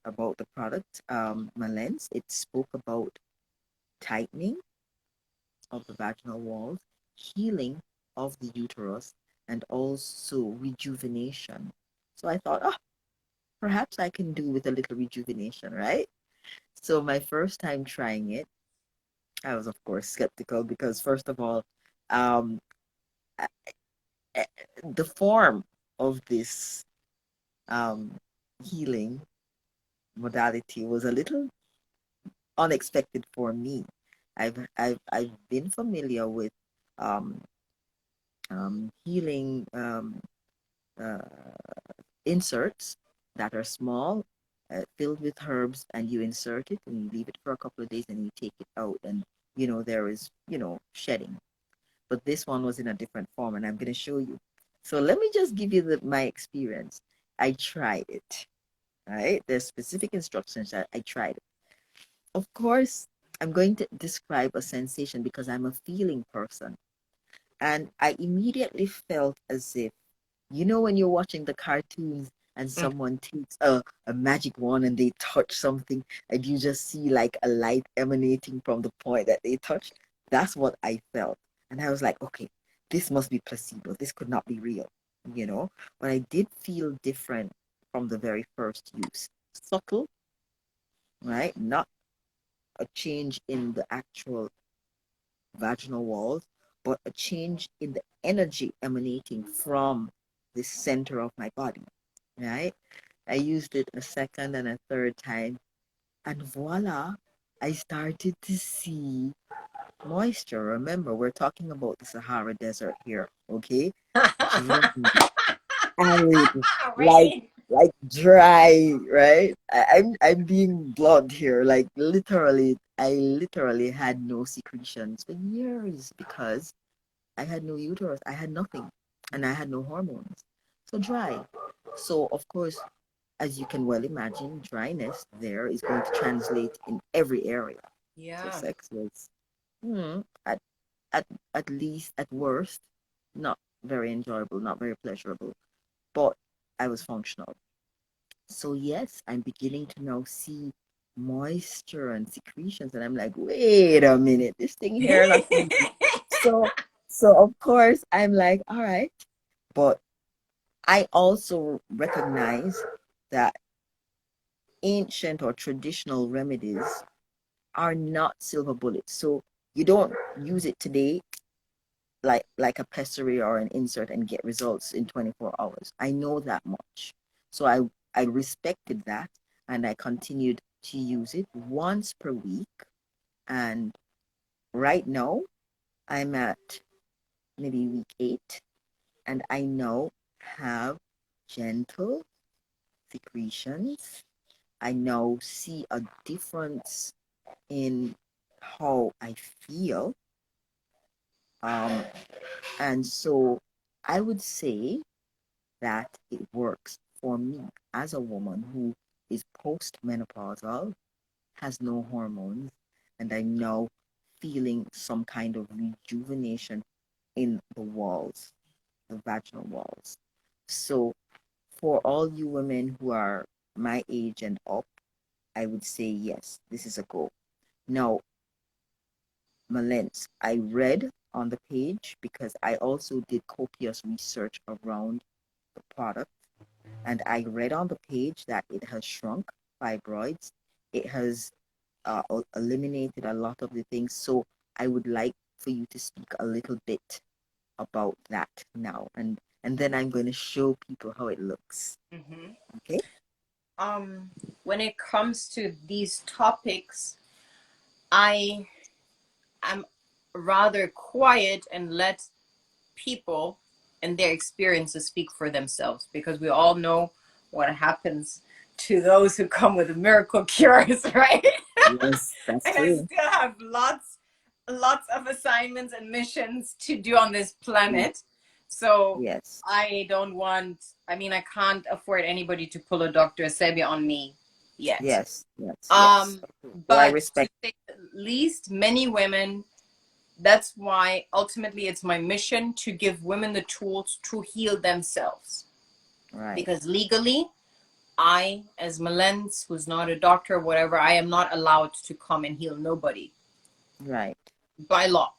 about the product, Malens, it spoke about tightening of the vaginal walls, healing of the uterus, and also rejuvenation. So I thought, oh, perhaps I can do with a little rejuvenation, right? So my first time trying it, I was of course skeptical because first of all, um, the form of this um, healing modality was a little unexpected for me. I've been familiar with um, healing uh, inserts that are small, filled with herbs, and you insert it and you leave it for a couple of days and you take it out, and there is shedding. But this one was in a different form, and I'm going to show you. So let me just give you my experience. I tried it. All right, there's specific instructions that I tried it. Of course, I'm going to describe a sensation because I'm a feeling person. And I immediately felt as if, when you're watching the cartoons and someone takes a magic wand and they touch something and you just see like a light emanating from the point that they touched. That's what I felt. And I was like, okay, this must be placebo. This could not be real, you know? But I did feel different from the very first use. Subtle, right? Not a change in the actual vaginal walls, but a change in the energy emanating from the center of my body, right? I used it a second and a third time, and voila, I started to see moisture. Remember, we're talking about the Sahara Desert here, okay? Dry, arid, like Right. like dry, right? I'm being blunt here. Like literally, I literally had no secretions for years because I had no uterus. I had nothing. And I had no hormones. So dry. So, of course, as you can well imagine, dryness there is going to translate in every area. So, Yeah. sex was, hmm, at, at, at least, at worst, not very enjoyable, not very pleasurable, but I was functional. So, yes, I'm beginning to now see moisture and secretions. And I'm like, wait a minute, this thing here, not so, so of course, I'm like, all right. But I also recognize that ancient or traditional remedies are not silver bullets. So you don't use it today like a pessary or an insert and get results in 24 hours. I know that much. So I respected that and I continued to use it once per week. And right now I'm at maybe week 8 and I now have gentle secretions. I now see a difference in how I feel. Um, and so I would say that it works for me as a woman who is postmenopausal, has no hormones, and I'm now feeling some kind of rejuvenation in the walls, the vaginal walls. So for all you women who are my age and up, I would say yes, this is a go. Now, Malens, I read on the page because I also did copious research around the product, and I read on the page that it has shrunk fibroids. It has eliminated a lot of the things. So I would like for you to speak a little bit about that now, and then I'm going to show people how it looks. Mm-hmm. Okay. When it comes to these topics, I am rather quiet and let people and their experiences speak for themselves, because we all know what happens to those who come with miracle cures, right? Yes, that's And I true. still have lots of assignments and missions to do on this planet. So Yes. I don't want, I mean, I can't afford anybody to pull a Dr. Sebi on me yet. Yes. Yes. Yes. So I But to respect. say the least, many women, that's why ultimately it's my mission to give women the tools to heal themselves. Right. Because legally, I, as Malens, who's not a doctor or whatever, I am not allowed to come and heal nobody. Right. By law.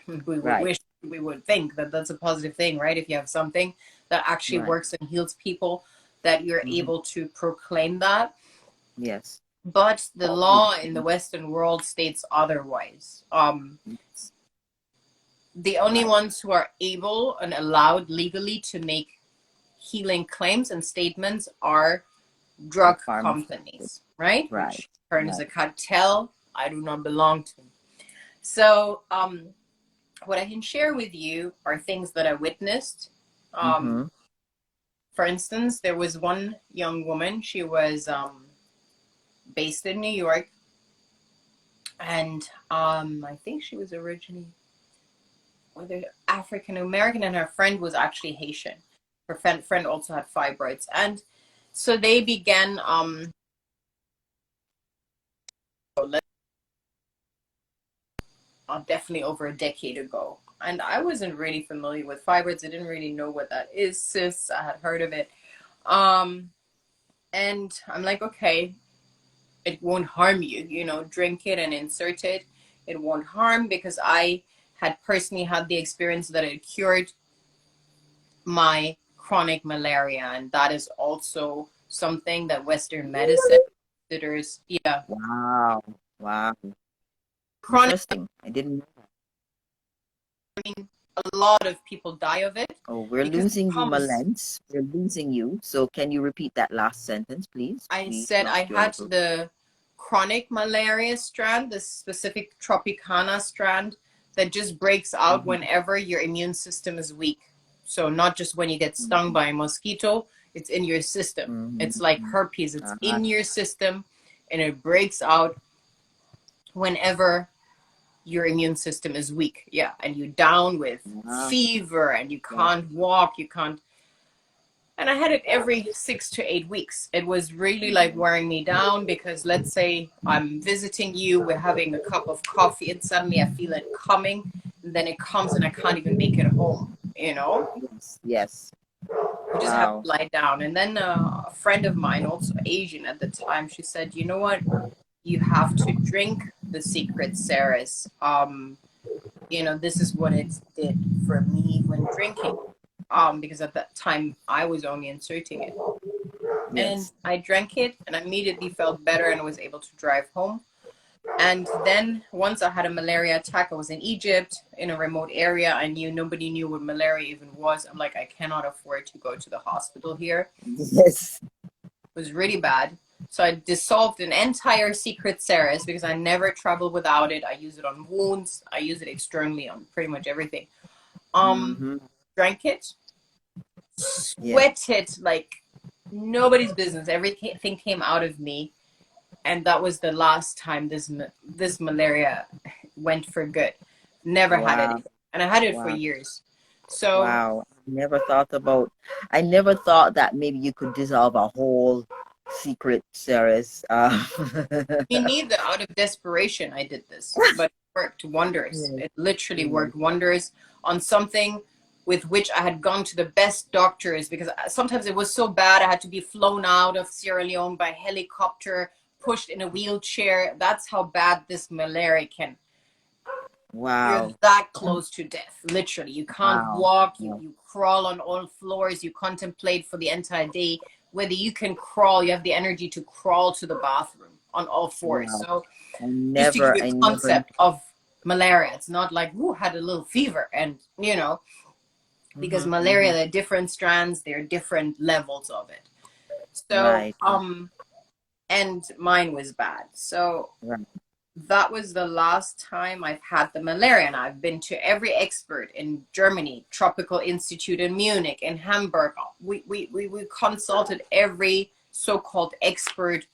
We would Right. wish, we would think that that's a positive thing, right? If you have something that actually Right. works and heals people, that you're able to proclaim that. Yes. But the law in the Western world states otherwise. The only ones who are able and allowed legally to make healing claims and statements are drug companies, right? Right. Which turn as a cartel I do not belong to. So what I can share with you are things that I witnessed. For instance, there was one young woman. She was based in New York, and I think she was originally whether African American, and her friend was actually Haitian. Her friend also had fibroids, and so they began definitely over a decade ago. And I wasn't really familiar with fibroids. I didn't really know what that is. Cysts, I had heard of it. And I'm like, okay, it won't harm you, you know, drink it and insert it. It won't harm, because I had personally had the experience that it cured my chronic malaria. And that is also something that Western medicine considers, yeah. Wow. Wow. Chronic, Interesting. I didn't know that. I mean, a lot of people die of it. Oh, we're losing you, Malens. We're losing you. So can you repeat that last sentence, please? I We said I lost you a had little. the chronic malaria strand, the specific Tropicana strand that just breaks out whenever your immune system is weak. So not just when you get stung by a mosquito, it's in your system. It's like herpes. It's in your system, and it breaks out whenever your immune system is weak. Yeah, and you're down with fever, and you can't walk, you can't. And I had it every 6 to 8 weeks. It was really like wearing me down, because let's say I'm visiting you, we're having a cup of coffee, and suddenly I feel it coming, and then it comes and I can't even make it home, you know? Yes. You just have to lie down. And then a friend of mine, also Asian at the time, she said, you know what? You have to drink the secret Ceres. You know, this is what it did for me when drinking. Because at that time I was only inserting it. And I drank it and I immediately felt better and was able to drive home. And then once I had a malaria attack, I was in Egypt in a remote area. I knew nobody knew what malaria even was. I'm like, I cannot afford to go to the hospital here. Yes. It was really bad. So I dissolved an entire secret Ceres, because I never travel without it. I use it on wounds. I use it externally on pretty much everything. Drank it, sweated like nobody's business. Everything came out of me, and that was the last time this malaria went for good. Never had it, and I had it for years. So I never thought that maybe you could dissolve a whole secret Ceres. Me neither. Out of desperation, I did this, but it worked wonders. It literally worked wonders on something with which I had gone to the best doctors, because sometimes it was so bad I had to be flown out of Sierra Leone by helicopter, pushed in a wheelchair. That's how bad this malaria can. You're that close to death, literally. You can't walk, you crawl on all floors, you contemplate for the entire day whether you can crawl, you have the energy to crawl to the bathroom on all fours. So just to give you a concept of malaria, it's not like, who had a little fever, and you know, because malaria, there are different strands, there are different levels of it. So and mine was bad. So that was the last time I've had the malaria, and I've been to every expert in Germany, Tropical Institute in Munich, in Hamburg. We consulted every so-called expert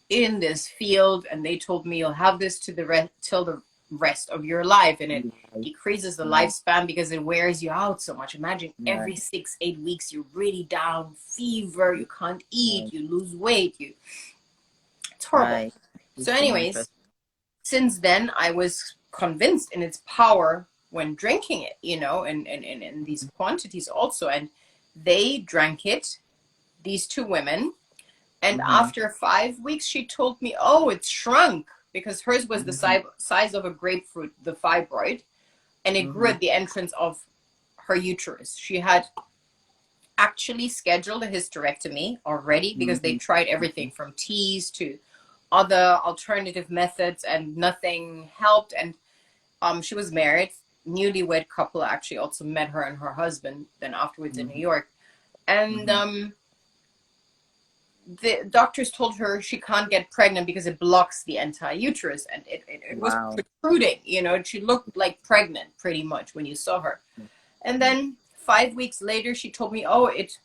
in this field, and they told me, you'll have this till the rest of your life, and it Right. decreases the Right. lifespan because it wears you out so much. Imagine every Right. 6-8 weeks you're really down, fever, you can't eat, Right. you lose weight, it's horrible. Right. So It's so anyways, interesting. since then I was convinced in its power when drinking it, in these quantities also. And they drank it, these two women, and Mm-hmm. after 5 weeks she told me, oh, it shrunk, because hers was the Mm-hmm. size of a grapefruit, the fibroid, and it grew Mm-hmm. at the entrance of her uterus. She had actually scheduled a hysterectomy already because they Mm-hmm. tried everything from teas to other alternative methods, and nothing helped. And she was married, newlywed couple. Actually also met her and her husband then afterwards in New Mm-hmm. York. And Mm-hmm. the doctors told her she can't get pregnant because it blocks the anti-uterus, and it was Wow. protruding. She looked like pregnant pretty much when you saw her. And Right. then 5 weeks later she told me, oh, it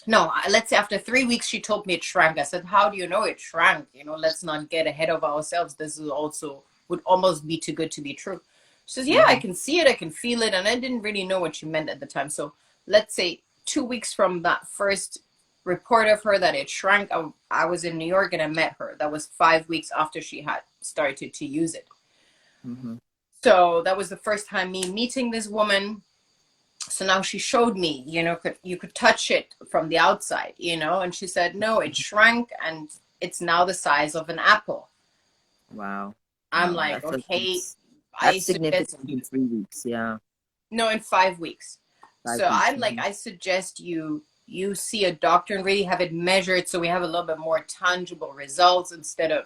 no, let's say after 3 weeks she told me it shrank. I said, how do you know it shrank? Let's not get ahead of ourselves. This is also would almost be too good to be true. She says, yeah, I Mm-hmm. can see it, I can feel it. And I didn't really know what she meant at the time. So let's say 2 weeks from that first report of her that it shrank, I was in New York and I met her. That was 5 weeks after she had started to use it. Mm-hmm. So that was the first time me meeting this woman. So now she showed me, you could touch it from the outside, and she said, no, it shrank and it's now the size of an apple. Wow. I'm Wow. like, okay, I That's suggest significant in you, 3 weeks. Yeah. no, in 5 weeks. Five So weeks. I'm like, Mm-hmm. I suggest you see a doctor and really have it measured so we have a little bit more tangible results instead of,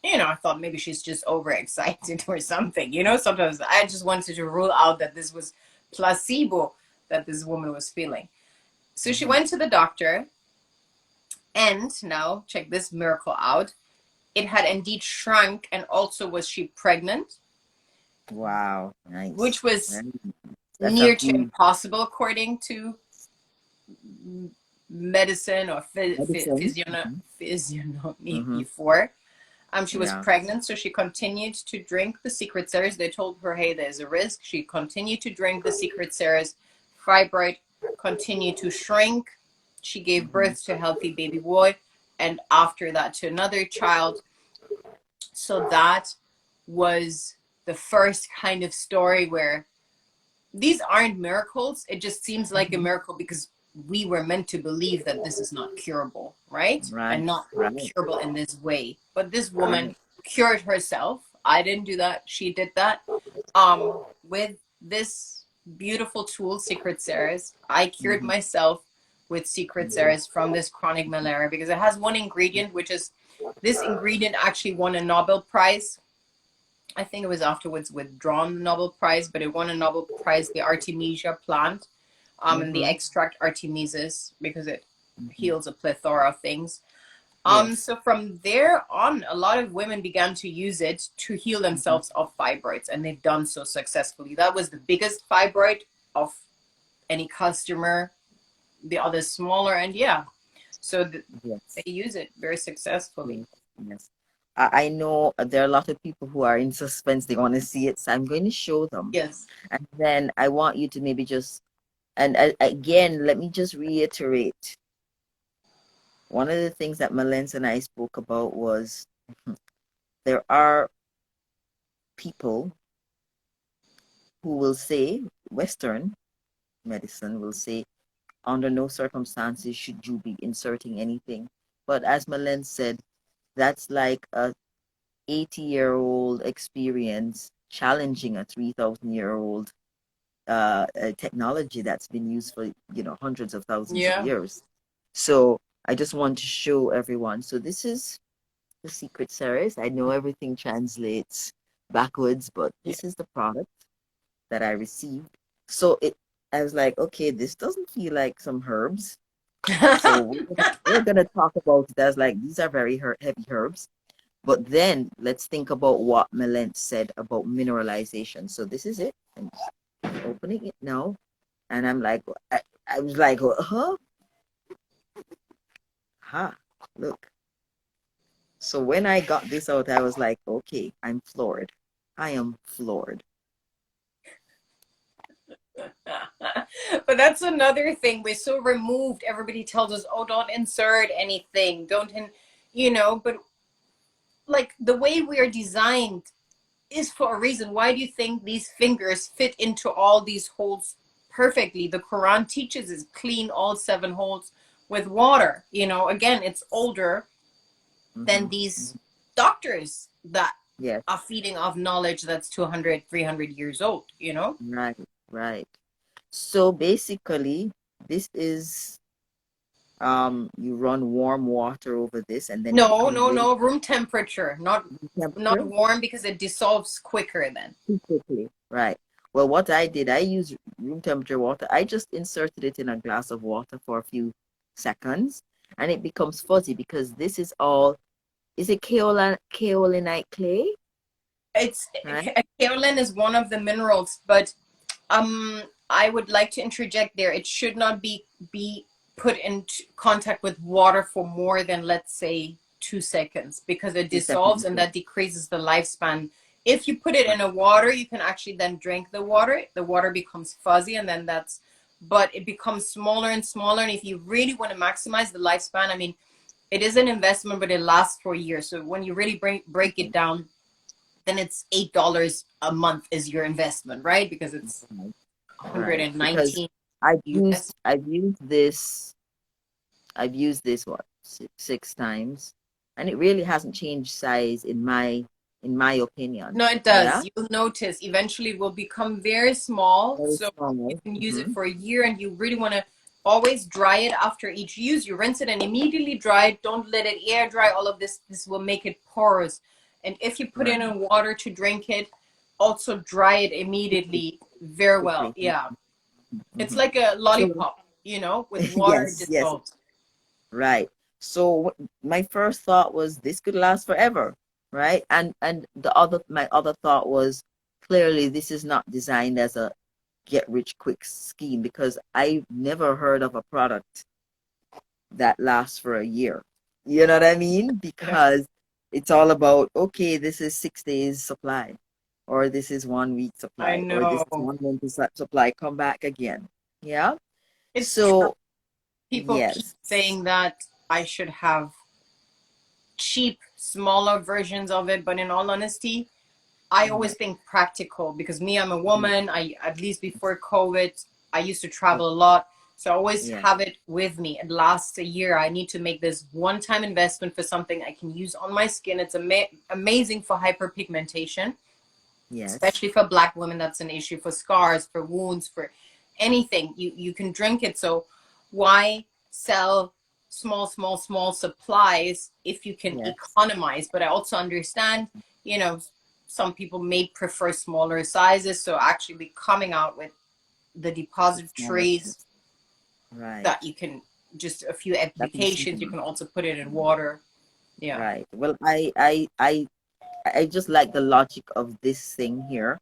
I thought maybe she's just overexcited or something. Sometimes I just wanted to rule out that this was placebo that this woman was feeling. So she Mm-hmm. went to the doctor, and now check this miracle out. It had indeed shrunk, and also was she pregnant, Wow. Nice. which was Very nice. That's a near to huge impossible according to medicine or medicine. physiognomy Mm-hmm. before. She was Yeah. pregnant, so she continued to drink the secret series. They told her, hey, there's a risk. She continued to drink the secret series. Fibroid continued to shrink. She gave Mm-hmm. birth to a healthy baby boy, and after that to another child. So that was the first kind of story where these aren't miracles. It just seems like a Mm-hmm. miracle because we were meant to believe that this is not curable, right? And Right. not Right. curable in this way. But this Right. woman cured herself. I didn't do that. She did that. With this beautiful tool, Secret Series, I cured Mm-hmm. myself with Secret Mm-hmm. Series from this chronic malaria because it has one ingredient, which is this ingredient actually won a Nobel Prize. I think it was afterwards withdrawn the Nobel Prize, but it won a Nobel Prize, the Artemisia plant, and the Mm-hmm. extract Artemises, because it Mm-hmm. heals a plethora of things. Yes. So from there on, a lot of women began to use it to heal Mm-hmm. themselves of fibroids, and they've done so successfully. That was the biggest fibroid of any customer, the others smaller, and yeah, so Yes. they use it very successfully. Yes. Yes. I know there are a lot of people who are in suspense. They want to see it, so I'm going to show them, Yes. and then I want you to maybe just and again, let me just reiterate. One of the things that Malens and I spoke about was there are people who will say, Western medicine will say, under no circumstances should you be inserting anything. But as Malen said, that's like a 80-year-old experience challenging a 3,000-year-old technology that's been used for hundreds of thousands of Yeah. years. So I just want to show everyone. So this is the Secret Series. I know everything translates backwards, but Yeah. this is the product that I received. So I was like, okay, this doesn't feel like some herbs. So we're gonna talk about it as like these are very heavy herbs. But then let's think about what Melent said about mineralization. So this is it. I'm opening it now, and I'm like, I was like, huh, look. So when I got this out, I was like, okay, I'm floored. I am floored. But that's another thing. We're so removed. Everybody tells us, oh, don't insert anything. But like the way we are designed is for a reason. Why do you think these fingers fit into all these holes perfectly? The Quran teaches us clean all 7 holes with water. Again, it's older than these doctors that Yes. are feeding off knowledge that's 200, 300 years old, Right. Right. So basically, this is you run warm water over this, and then it No, becomes no, really no, room temperature, not temperature warm, because it dissolves quicker then. too quickly. Right. Well, what I did, I used room temperature water. I just inserted it in a glass of water for a few seconds, and it becomes fuzzy because this is all. Is it kaolinite clay? It's Right. kaolin is one of the minerals, but I would like to interject there. It should not be put in contact with water for more than, let's say, 2 seconds, because it 2 seconds. dissolves and that decreases the lifespan. If you put it in a water, you can actually then drink the water. The water becomes fuzzy, and then but it becomes smaller and smaller. And if you really want to maximize the lifespan, I mean, it is an investment, but it lasts for years. So when you really break it down, then it's $8 a month is your investment, right? Because it's Right. Because 119 I've US. used I've used this I've used this what six times, and it really hasn't changed size in my opinion. No, it Yeah, does. You'll notice eventually it will become very small. very So you small. can use it for a year, and you really want to always dry it after each use. You rinse it and immediately dry it. Don't let it air dry. All of this will make it porous. And if you put it Right. in water to drink it, also dry it immediately very well. Quickly. Yeah. It's Mhm. like a So lollipop, with water yes, yes, dissolved. right. So my first thought was this could last forever, right? And my other thought was clearly this is not designed as a get rich quick scheme because I've never heard of a product that lasts for a year. You know what I mean? Yeah. Because it's all about, okay, this is 6 days supply, or this is 1 week I supply, or this know. is 1 month supply, come back again. Yeah. It's true. So, People keep yes. saying that I should have cheap, smaller versions of it, but in all honesty, I always Right. think practical, because me, I'm a woman. At least before COVID, I used to travel a lot. So I always Yeah. have it with me. It lasts a year. I need to make this one-time investment for something I can use on my skin. It's amazing for hyperpigmentation, Yes. especially for Black women. That's an issue, for scars, for wounds, for anything. You can drink it. So why sell small supplies if you can Yes. economize? But I also understand, some people may prefer smaller sizes. So actually be coming out with the It's smaller. depositories Right. that you can, just a few That can be applications. You simple. can also put it in water. Yeah. Right. Well, I just like the logic of this thing here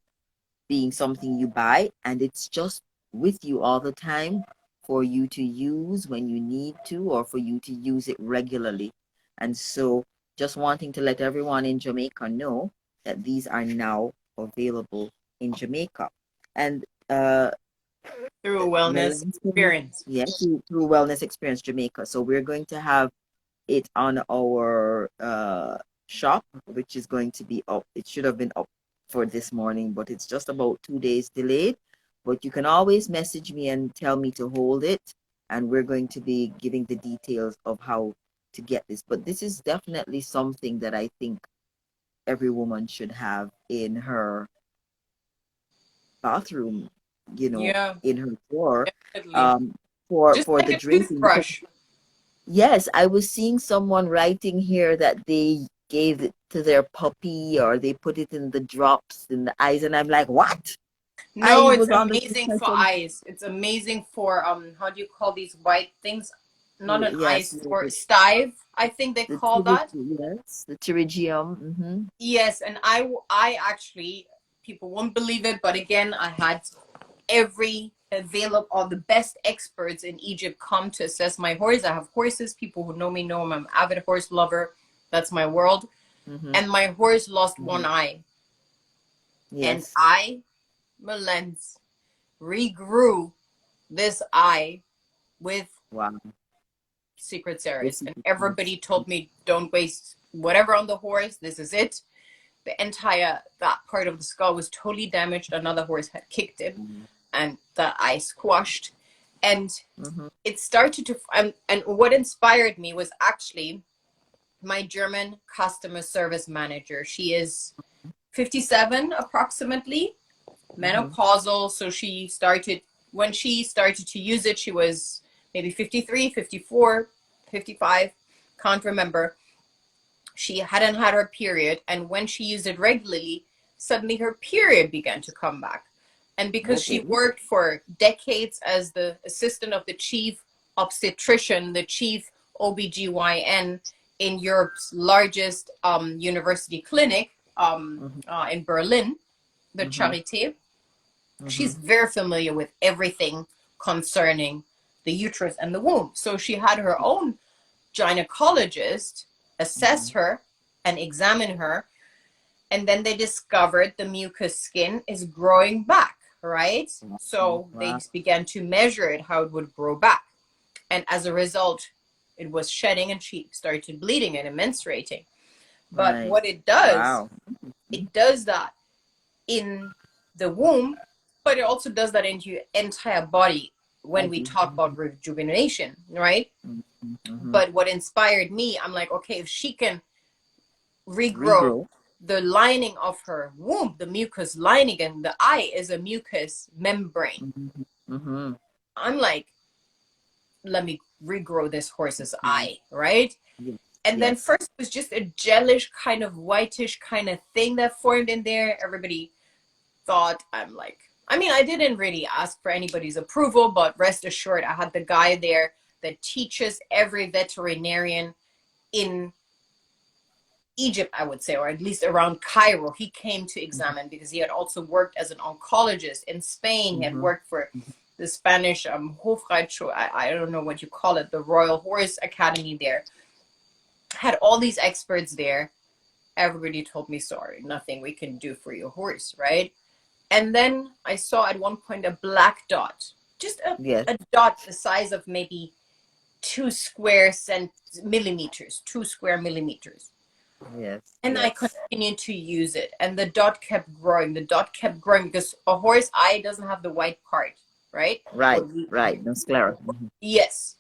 being something you buy and it's just with you all the time for you to use when you need to or for you to use it regularly. And so just wanting to let everyone in Jamaica know that these are now available in Jamaica. And Through a wellness Melanson, experience. yeah, through Wellness Experience Jamaica. So we're going to have it on our shop, which is going to be up. It should have been up for this morning, but it's just about 2 days delayed. But you can always message me and tell me to hold it, and we're going to be giving the details of how to get this. But this is definitely something that I think every woman should have in her bathroom, Yeah, in her drawer, definitely. um, for Just the like a drinking. Because toothbrush. yes, I was seeing someone writing here that they gave it to their puppy or they put it in the drops in the eyes, and I'm like, what? No, I it's was on the amazing for discussion. eyes. It's amazing for how do you call these white things? Not an eye Yes, sore, stive, I think they call that. yes, the pterygium. Yes, and I actually, people won't believe it, but again, I had every available, all the best experts in Egypt come to assess my horse. I have horses. People who know me know I'm an avid horse lover. That's my world. Hmm. And my horse lost one Hmm. eye. And Yes. Malens, regrew this eye with Wow. secret This series. is And everybody told me, don't waste whatever on the horse. This is it. That part of the skull was totally damaged. Another horse had kicked it, and the eye squashed. And mm-hmm. it started to, and what inspired me was actually my German customer service manager. She is 57 approximately, menopausal. So when she started to use it, she was maybe 53, 54, 55, can't remember. She hadn't had her period, and when she used it regularly, suddenly her period began to come back. And because she Okay. worked for decades as the assistant of the chief obstetrician, the chief OBGYN in Europe's largest university clinic in Berlin, the Charité, she's very familiar with everything concerning the uterus and the womb. So she had her own gynecologist assess her and examine her, and then they discovered the mucous skin is growing back, right? So they Wow. began to measure it, how it would grow back, and as a result it was shedding, and she started bleeding and menstruating. But Right. what it does, Wow. it does that in the womb, but it also does that into your entire body when we talk about rejuvenation, right? But what inspired me, I'm like, okay, if she can regrow Regrow. the lining of her womb, the mucus lining, and the eye is a mucus membrane. Mm-hmm. I'm like, let me regrow this horse's eye, right? Yes. And then Yes. first it was just a gelish kind of whitish kind of thing that formed in there. Everybody thought I'm like, I mean, I didn't really ask for anybody's approval, but rest assured, I had the guy there that teaches every veterinarian in Egypt, I would say, or at least around Cairo. He came to examine because he had also worked as an oncologist in Spain. He had worked for the Spanish Hofreitschule, I don't know what you call it, the Royal Horse Academy there. Had all these experts there. Everybody told me, sorry, nothing we can do for your horse, right? And then I saw at one point a black dot, just Yes. a dot the size of maybe 2 square millimeters, 2 square millimeters. Yes. And I Yes. continued to use it, and the dot kept growing. The dot kept growing because a horse eye doesn't have the white part, right? Right. Right. No sclera. Yes.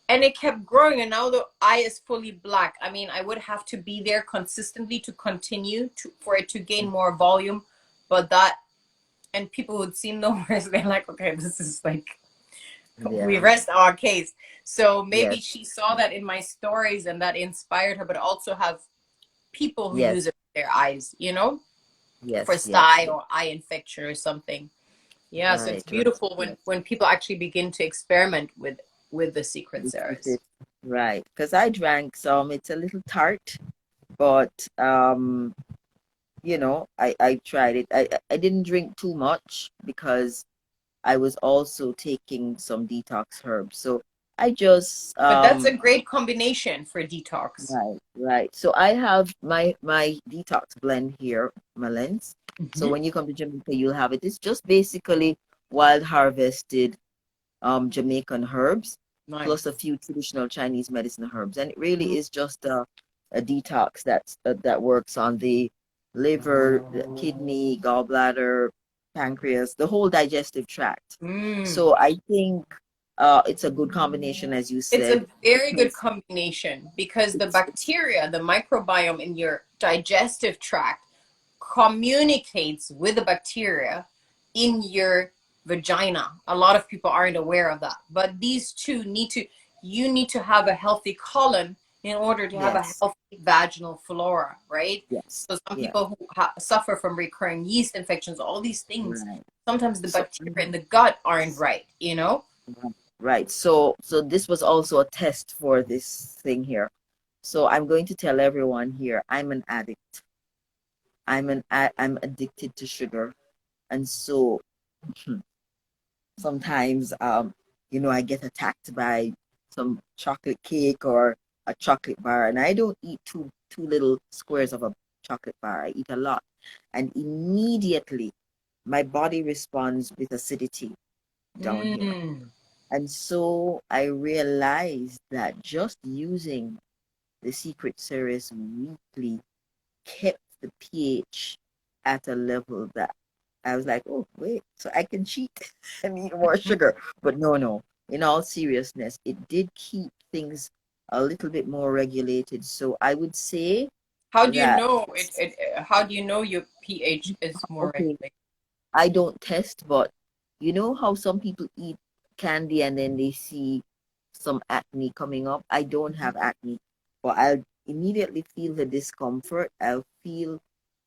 And it kept growing, and now the eye is fully black. I mean, I would have to be there consistently to continue for it to gain more volume, but and people who'd seen the horse, they're like, okay, this is like, we Yeah. rest our case. So maybe Yes. she saw that in my stories and that inspired her, but also have people who Yes. use it for their eyes, for Yes. Yes. sty or eye infection or something. Yeah, so it's Right. Right. beautiful Yes. when people actually begin to experiment with the secret With series. it. Right. Because I drank some. It's a little tart, but I tried it. I didn't drink too much because I was also taking some detox herbs. So I just But that's a great combination for detox. right, right. So I have my detox blend here, Malens. So when you come to Jamaica, you'll have it. It's just basically wild harvested Jamaican herbs plus a Nice. few traditional Chinese medicine herbs, and it really is just a detox that works on the liver, the kidney, gallbladder, pancreas, the whole digestive tract. Mm. So I think it's a good combination, as you It's said, a very good because combination because the it's bacteria, the microbiome in your digestive tract communicates with the bacteria in your vagina. A lot of people aren't aware of that. But these two you need to have a healthy colon in order to have a yes, healthy vaginal flora, right? yes, So some yeah, people who suffer from recurring yeast infections, all these things, right. sometimes the So bacteria in the gut aren't right? right. So this was also a test for this thing here. So I'm going to tell everyone here, I'm an addict. I'm addicted to sugar, and so sometimes I get attacked by some chocolate cake or a chocolate bar, and I don't eat two little squares of a chocolate bar. I eat a lot. and immediately my body responds with acidity down here. Mm. And so I realized that just using the Secret Series weekly kept the pH at a level that I was like, oh, wait, so I can cheat and eat more sugar. But no, in all seriousness, it did keep things a little bit more regulated. So I would say How do you that, know how do you know your pH is more okay, regulated? I don't test, but you know how some people eat candy and then they see some acne coming up? I don't have acne, but I'll immediately feel the discomfort. I'll feel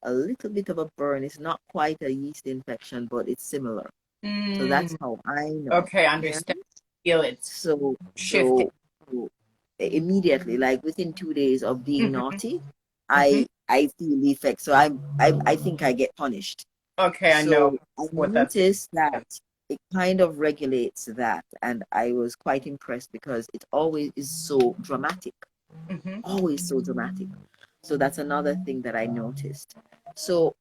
a little bit of a burn. It's not quite a yeast infection, but it's similar. So that's Mm. how I know. Okay, Yeah. understand. Feel it's So, shifting. so immediately, like within 2 days of being Hmm. naughty, Hmm. I feel the effect. So I think I get punished. Okay, I know So I what that's. noticed that it kind of regulates that, and I was quite impressed because it always is so dramatic, Hmm. always so dramatic. So that's another thing that I noticed. So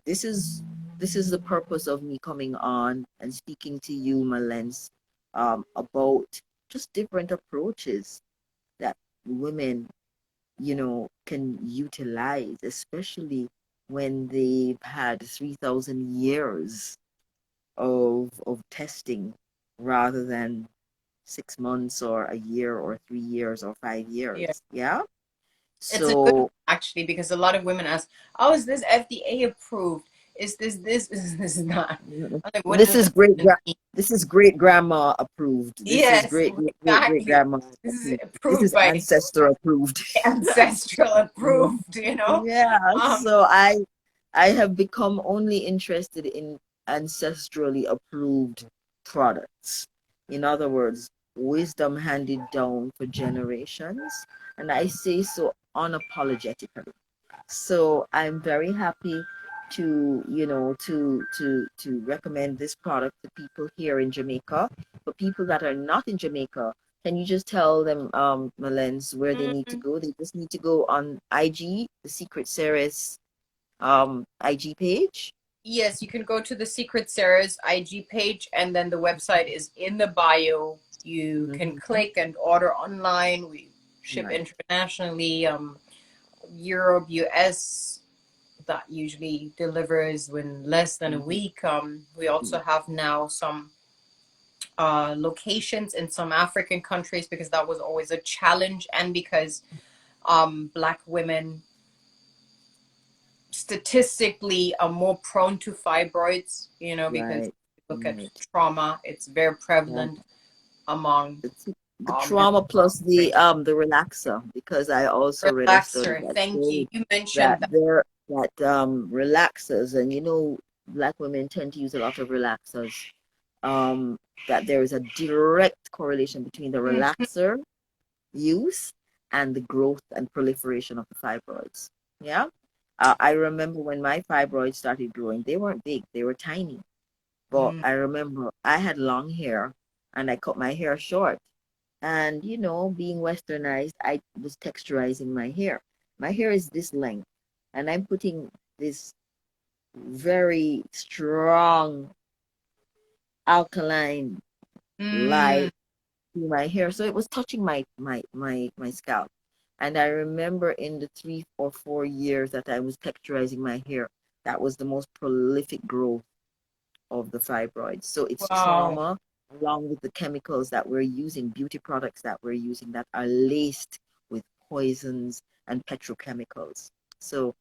this is this is the purpose of me coming on and speaking to you, Malens, about just different approaches that women, can utilize, especially when they've had 3,000 years of testing rather than 6 months or a year or 3 years or five Yeah. years. Yeah. It's a good one, So actually, because a lot of women ask, "Oh, is this FDA approved? Is this is this not?" I'm like, "What this does is that even mean?" this is great grandma approved. This is Yes, great exactly. grandma This is approved. This approved is by ancestor approved. Ancestral approved, you know? Yeah. Um, So I have become only interested in ancestrally approved products. In other words, wisdom handed down for generations. And I say so unapologetically. So I'm very happy to, to recommend this product to people here in Jamaica. For people that are not in Jamaica, can you just tell them, Malens, where they need to mm, go? They just need to go on IG, the Secret Series IG page. yes, you can go to the Secret Sarah's IG page, and then the website is in the bio. You can Mhm. click and order online. We ship Right. internationally, Europe, US, that usually delivers in less than a Mhm. week. We also have now some locations in some African countries because that was always a challenge, and because Black women statistically are more prone to fibroids, because Right. look at Right. trauma, it's very Yeah. prevalent among It's the men. trauma plus the relaxer, because I also read a study Relaxer, that thank you. showed You that mentioned that. there that relaxers, and black women tend to use a lot of relaxers, um that there is a direct correlation between the Mhm. relaxer use and the growth and proliferation of the fibroids. Yeah. I remember when my fibroids started growing, they weren't big, they were tiny. But Mm. I remember I had long hair and I cut my hair short. And, being westernized, I was texturizing my hair. My hair is this length, and I'm putting this very strong alkaline Mm. light through my hair. So it was touching my scalp. And I remember in the 3 or 4 years that I was texturizing my hair, that was the most prolific growth of the fibroids. So it's Wow. trauma along with the chemicals that we're using, beauty products that we're using that are laced with poisons and petrochemicals. So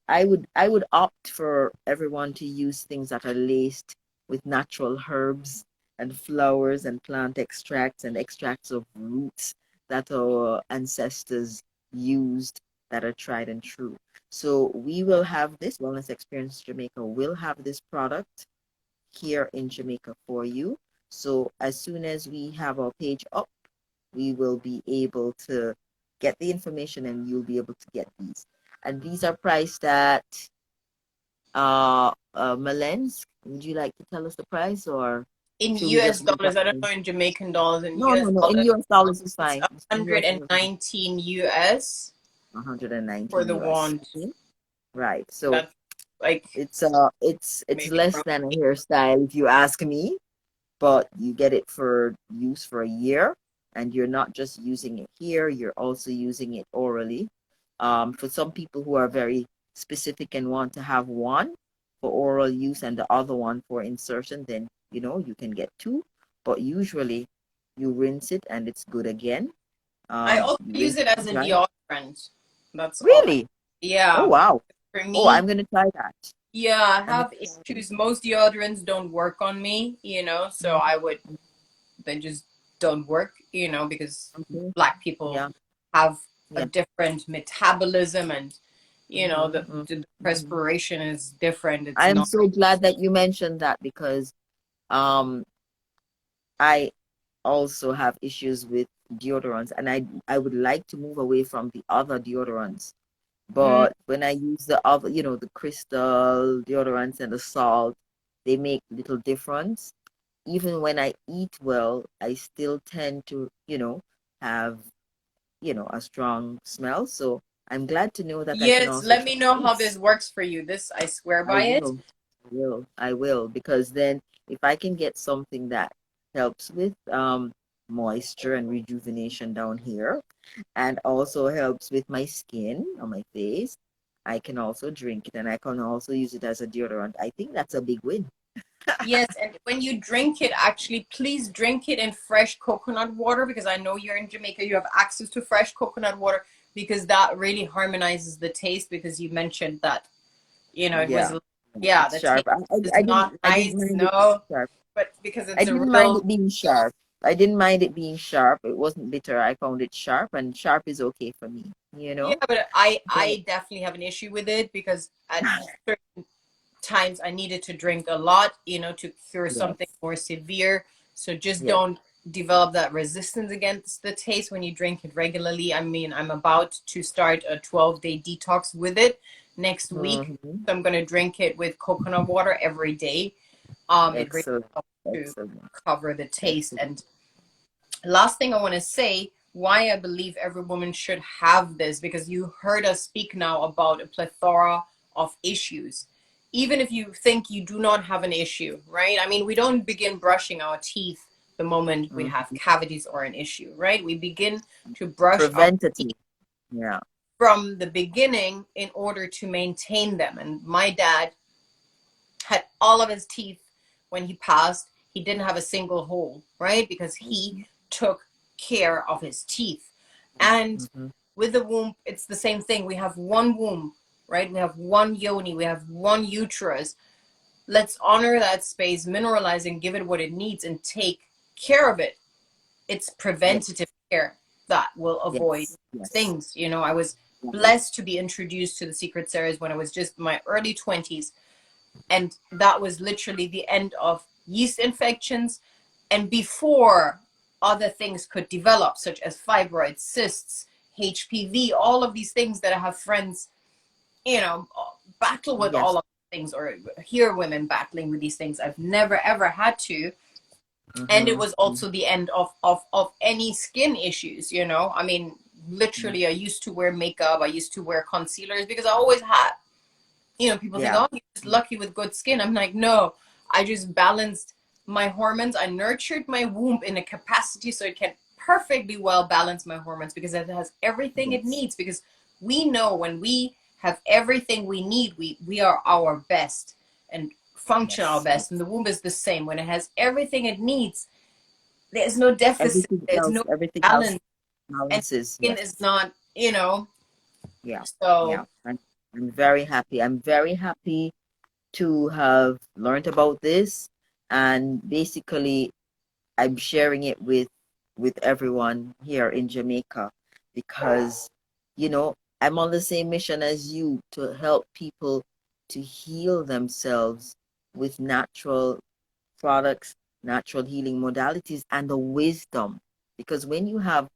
I would opt for everyone to use things that are laced with natural herbs and flowers and plant extracts and extracts of roots that our ancestors used, that are tried and true. So we will have this Wellness Experience Jamaica will have this product here in Jamaica for you. So as soon as we have our page up, we will be able to get the information and you'll be able to get these. And these are priced at Malens. Would you like to tell us the price, or In should we US just leave that dollars, I don't one? know in Jamaican dollars, in No, no, US no. In dollars, US dollars is it's fine. In US dollars is 119 US for 119 the US. wand. Okay. Right. So That's Like it's maybe less wrong. than a hairstyle if you ask me, but you get it for use for a year, and you're not just using it here, you're also using it orally. For some people who are very specific and want to have one for oral use and the other one for insertion, then you can get two. But usually you rinse it and it's good again. I also You use rinse it it as and a dry it. deodorant. That's all. Really? Oh Yeah, wow. for Oh, me, I'm gonna try that. yeah, I I'm gonna have try issues. Most deodorants don't work on me, so that. I would they just don't work, because Okay. black people Yeah. have a Yeah. different metabolism, and the, Mm-hmm. the Hmm. perspiration is different. It's I'm not. so glad that you mentioned that because um I also have issues with deodorants, and I would like to move away from the other deodorants. Mm, But when I use the other, the crystal deodorants and the salt, they make little difference. Even when I eat well, I still tend to, have, a strong smell. So I'm glad to know that I can yes, also let try me know how this. this works for you. This, I swear I by it. will. I will, because then if I can get something that helps with moisture and rejuvenation down here and also helps with my skin on my face, I can also drink it and I can also use it as a deodorant. I think that's a big win. Yes, and when you drink it, actually, please drink it in fresh coconut water, because I know you're in Jamaica, you have access to fresh coconut water, because that really harmonizes the taste, because you mentioned that, it was, Yeah, yeah, it's the taste sharp. I, is I, I not didn't I didn't nice, mind it being no, sharp. but because I it's a didn't mind real, it being sharp. I didn't mind it being sharp. It wasn't bitter. I found it sharp, and sharp is okay for me, yeah, but I, But I definitely have an issue with it, because at certain times I needed to drink a lot, to cure something yes, more severe. So just yes. don't develop that resistance against the taste when you drink it regularly. I mean, I'm about to start a 12-day detox with it next week. Hmm. So I'm going to drink it with coconut water every day. It really Excellent, helps to excellent, cover the taste. excellent. And last thing I want to say, why I believe every woman should have this, because you heard us speak now about a plethora of issues. Even if you think you do not have an issue, right? I mean, we don't begin brushing our teeth the moment we have Hmm. cavities or an issue, right? We begin to brush our teeth Preventative. Yeah. from the beginning in order to maintain them. And my dad had all of his teeth when he passed. He didn't have a single hole, right? Because he Hmm. took care of his teeth. And Hmm. with the womb, it's the same thing. We have one womb, right? We have one yoni, we have one uterus. Let's honor that space, mineralize and give it what it needs and take care of it. It's Yes, preventative care that will avoid yes, yes, things. I was yes. blessed to be introduced to the secret series when I was just in my early 20s, and that was literally the end of yeast infections, and before other things could develop, such as fibroids, cysts, HPV, all of these things that I have friends, you know battle with Yes. all of these things, or hear women battling with these things. I've never ever had to. And it Hmm. was also the end of any skin issues. I mean, literally, I used to wear makeup, I used to wear concealers, because I always had, people think, Yeah. oh, you're just lucky with good skin. I'm like, no, I just balanced my hormones. I nurtured my womb in a capacity so it can perfectly well balance my hormones, because it has everything it Yes. needs. Because we know when we have everything we need, we are our best and function our Yes. best. And the womb is the same. When it has everything it needs, there's no deficit, there's no Everything else balance, and balances. skin is Yes. not, Yeah. Yeah. so I'm very happy. I'm very happy to have learned about this, and basically I'm sharing it with everyone here in Jamaica because I'm on the same mission as you to help people to heal themselves with natural products, natural healing modalities, and the wisdom. Because when you have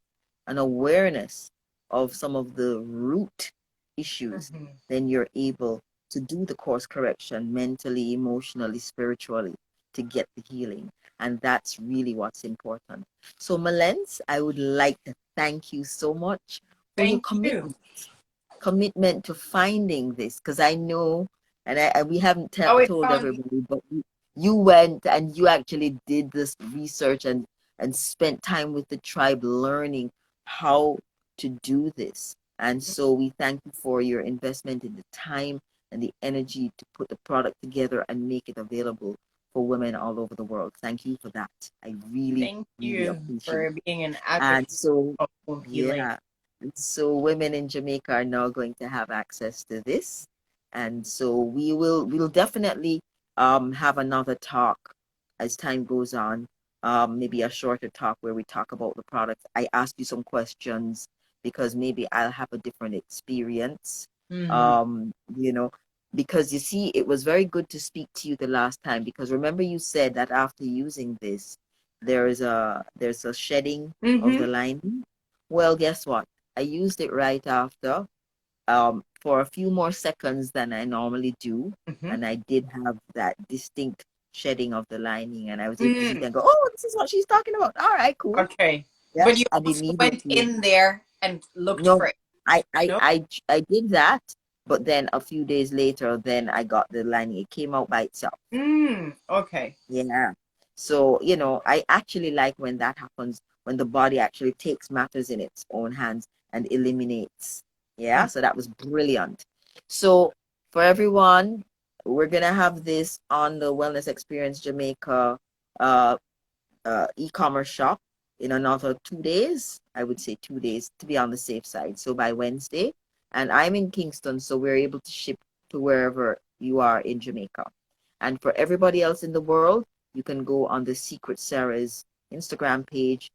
an awareness of some of the root issues, mhm. then you're able to do the course correction mentally, emotionally, spiritually to get the healing. And that's really what's important. So, Malens, I would like to thank you so much for your Thank you. commitment to finding this, because I know and we haven't Oh, it told found me. everybody, but you went and you actually did this research and spent time with the tribe learning how to do this. And so we thank you for your investment in the time and the energy to put the product together and make it available for women all over the world. Thank you for that. I really, Thank really you appreciate for it. being an And advocate so, of home healing. yeah. And so women in Jamaica are now going to have access to this. And so we'll definitely have another talk as time goes on. Maybe a shorter talk where we talk about the products. I ask you some questions because maybe I'll have a different experience. Mm-hmm. You know, because you see, it was very good to speak to you the last time because remember you said that after using this, there's a shedding of Mm-hmm. the lining. Well, guess what? I used it right after for a few more seconds than I normally do, Mm-hmm. and I did have that distinct shedding of the lining, and I was able to see it Mm. and go, "Oh, this is what she's talking about." All right, cool. Okay. Yeah, But you and also went immediately, in there and looked for no, it. No? I did that, but then a few days later, then I got the lining. It came out by itself. Okay. Yeah. So, I actually like when that happens, when the body actually takes matters in its own hands and eliminates. Yeah. Mm. So that was brilliant. So, for everyone, we're going to have this on the Wellness Experience Jamaica uh, e-commerce shop in another 2 days. I would say 2 days to be on the safe side. So, by Wednesday. And I'm in Kingston, so we're able to ship to wherever you are in Jamaica. And for everybody else in the world, you can go on the Secret Sarah's Instagram page,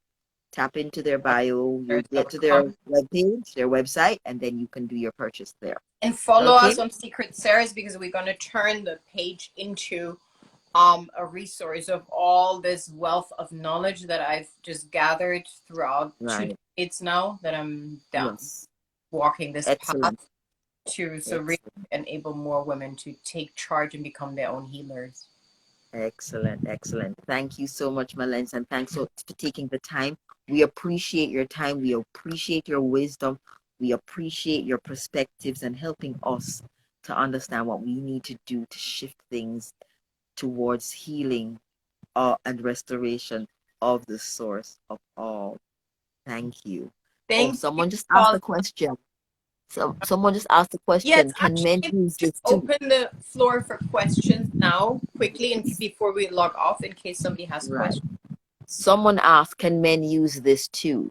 tap into their bio, you'll get to their Secretsarahs.com. webpage, their website, and then you can do your purchase there. And follow Okay? us on Secret Sarah's because we're going to turn the page into a resource of all this wealth of knowledge that I've just gathered throughout two Right. decades now that I'm down Yes. walking this Excellent. path to so really Excellent. enable more women to take charge and become their own healers. Excellent. Excellent. Thank you so much, Malens, and thanks for taking the time. We appreciate your time. We appreciate your wisdom. We appreciate your perspectives and helping us to understand what we need to do to shift things towards healing and restoration of the source of all. Thank you. Oh, Thank you, someone just asked Paul. a question. Someone just asked a Yes, question. Can men actually, use to this too? open the floor for questions now, quickly, and before we log off, in case somebody has Right. questions. Someone asked, can men use this too?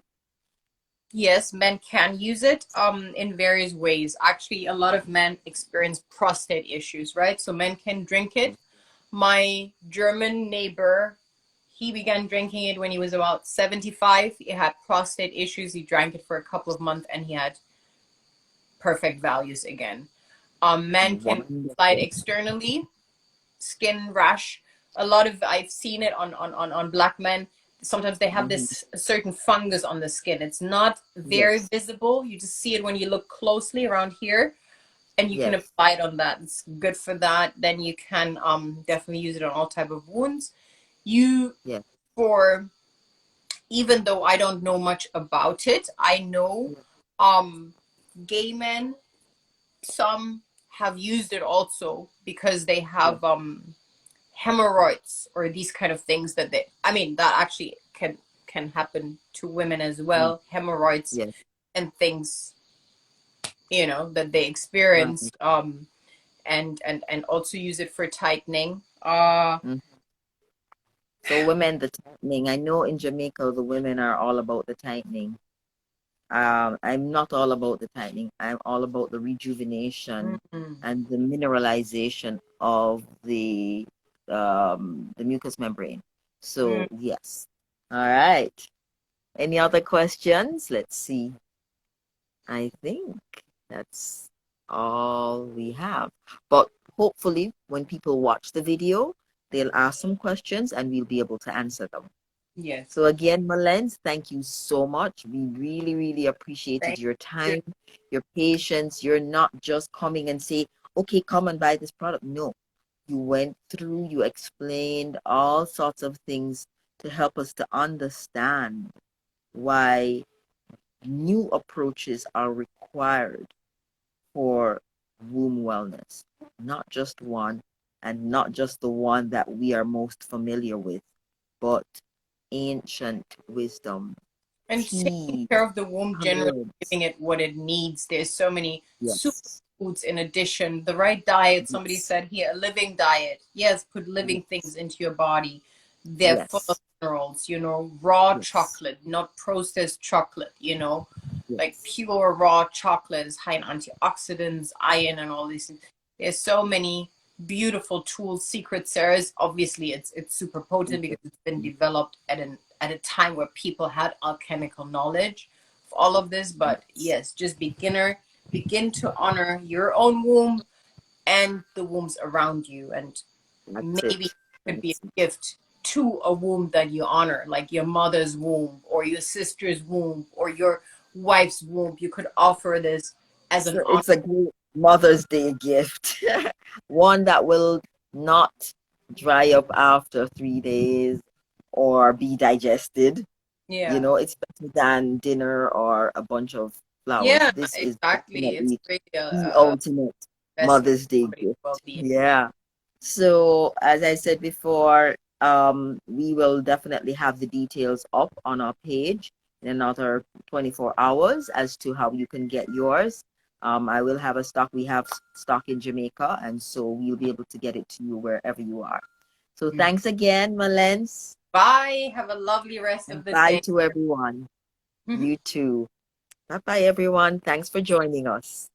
Yes, men can use it in various ways. Actually, a lot of men experience prostate issues, right? So men can drink it. My German neighbor, he began drinking it when he was about 75. He had prostate issues. He drank it for a couple of months and he had perfect values again. Men can apply it Wonderful. externally, skin rash. A lot of I've seen it on black men. Sometimes they have Hmm. this certain fungus on the skin. It's not very Yes. visible. You just see it when you look closely around here, and you can Yes. apply it on that. It's good for that. Then you can definitely use it on all type of wounds. You Yes. for even though I don't know much about it, I know Yes. um gay men, some have used it also because they Yes. have hemorrhoids or these kind of things that they, I mean, that actually can happen to women as Mm. well, hemorrhoids Yes. and things, that they Right. experience, and also use it for tightening. Mm. So women, the tightening. I know in Jamaica the women are all about the tightening. I'm not all about the tightening. I'm all about the rejuvenation Mm. and the mineralization of the mucous membrane. Mm. So yes. All right. Any other questions? Let's see. I think that's all we have. But hopefully, when people watch the video, they'll ask some questions and we'll be able to answer them. Yes. So again, Malens, thank you so much. We really, really appreciated Thank your you. time, your patience. You're not just coming and say, okay, come and buy this product. No, you went through, you explained all sorts of things to help us to understand why new approaches are required for womb wellness, not just one, and not just the one that we are most familiar with, but ancient wisdom, And taking tea, care of the womb, generally herbs. giving it what it needs. There's so many Yes, superfoods in addition. The right diet, somebody yes, said here, a living diet. Yes, put living things yes, into your body. They're full of yes, minerals, raw yes, chocolate, not processed chocolate, like yes. pure raw chocolate is high in antioxidants, iron, and all these things. There's so many beautiful tools, secret Sarah's. Obviously, it's super potent because it's been developed at a time where people had alchemical knowledge of all of this. But Yes, yes, just begin to honor your own womb and the wombs around you, and that's maybe it. it could be That's a gift to a womb that you honor, like your mother's womb or your sister's womb or your wife's womb. You could offer this as So an honor. it's a great Mother's Day gift. One that will not dry up after 3 days or be digested. Yeah. It's better than dinner or a bunch of flowers. Yeah, This is exactly. It's definitely really the a ultimate investment Mother's Day in somebody's gift. well-being. Yeah. So, as I said before, we will definitely have the details up on our page in another 24 hours as to how you can get yours. I will have a stock. We have stock in Jamaica, and so we'll be able to get it to you wherever you are. So, Mhm. thanks again, Malens, Bye. Have a lovely rest of and the bye day. to everyone. You too. Bye bye, everyone. Thanks for joining us.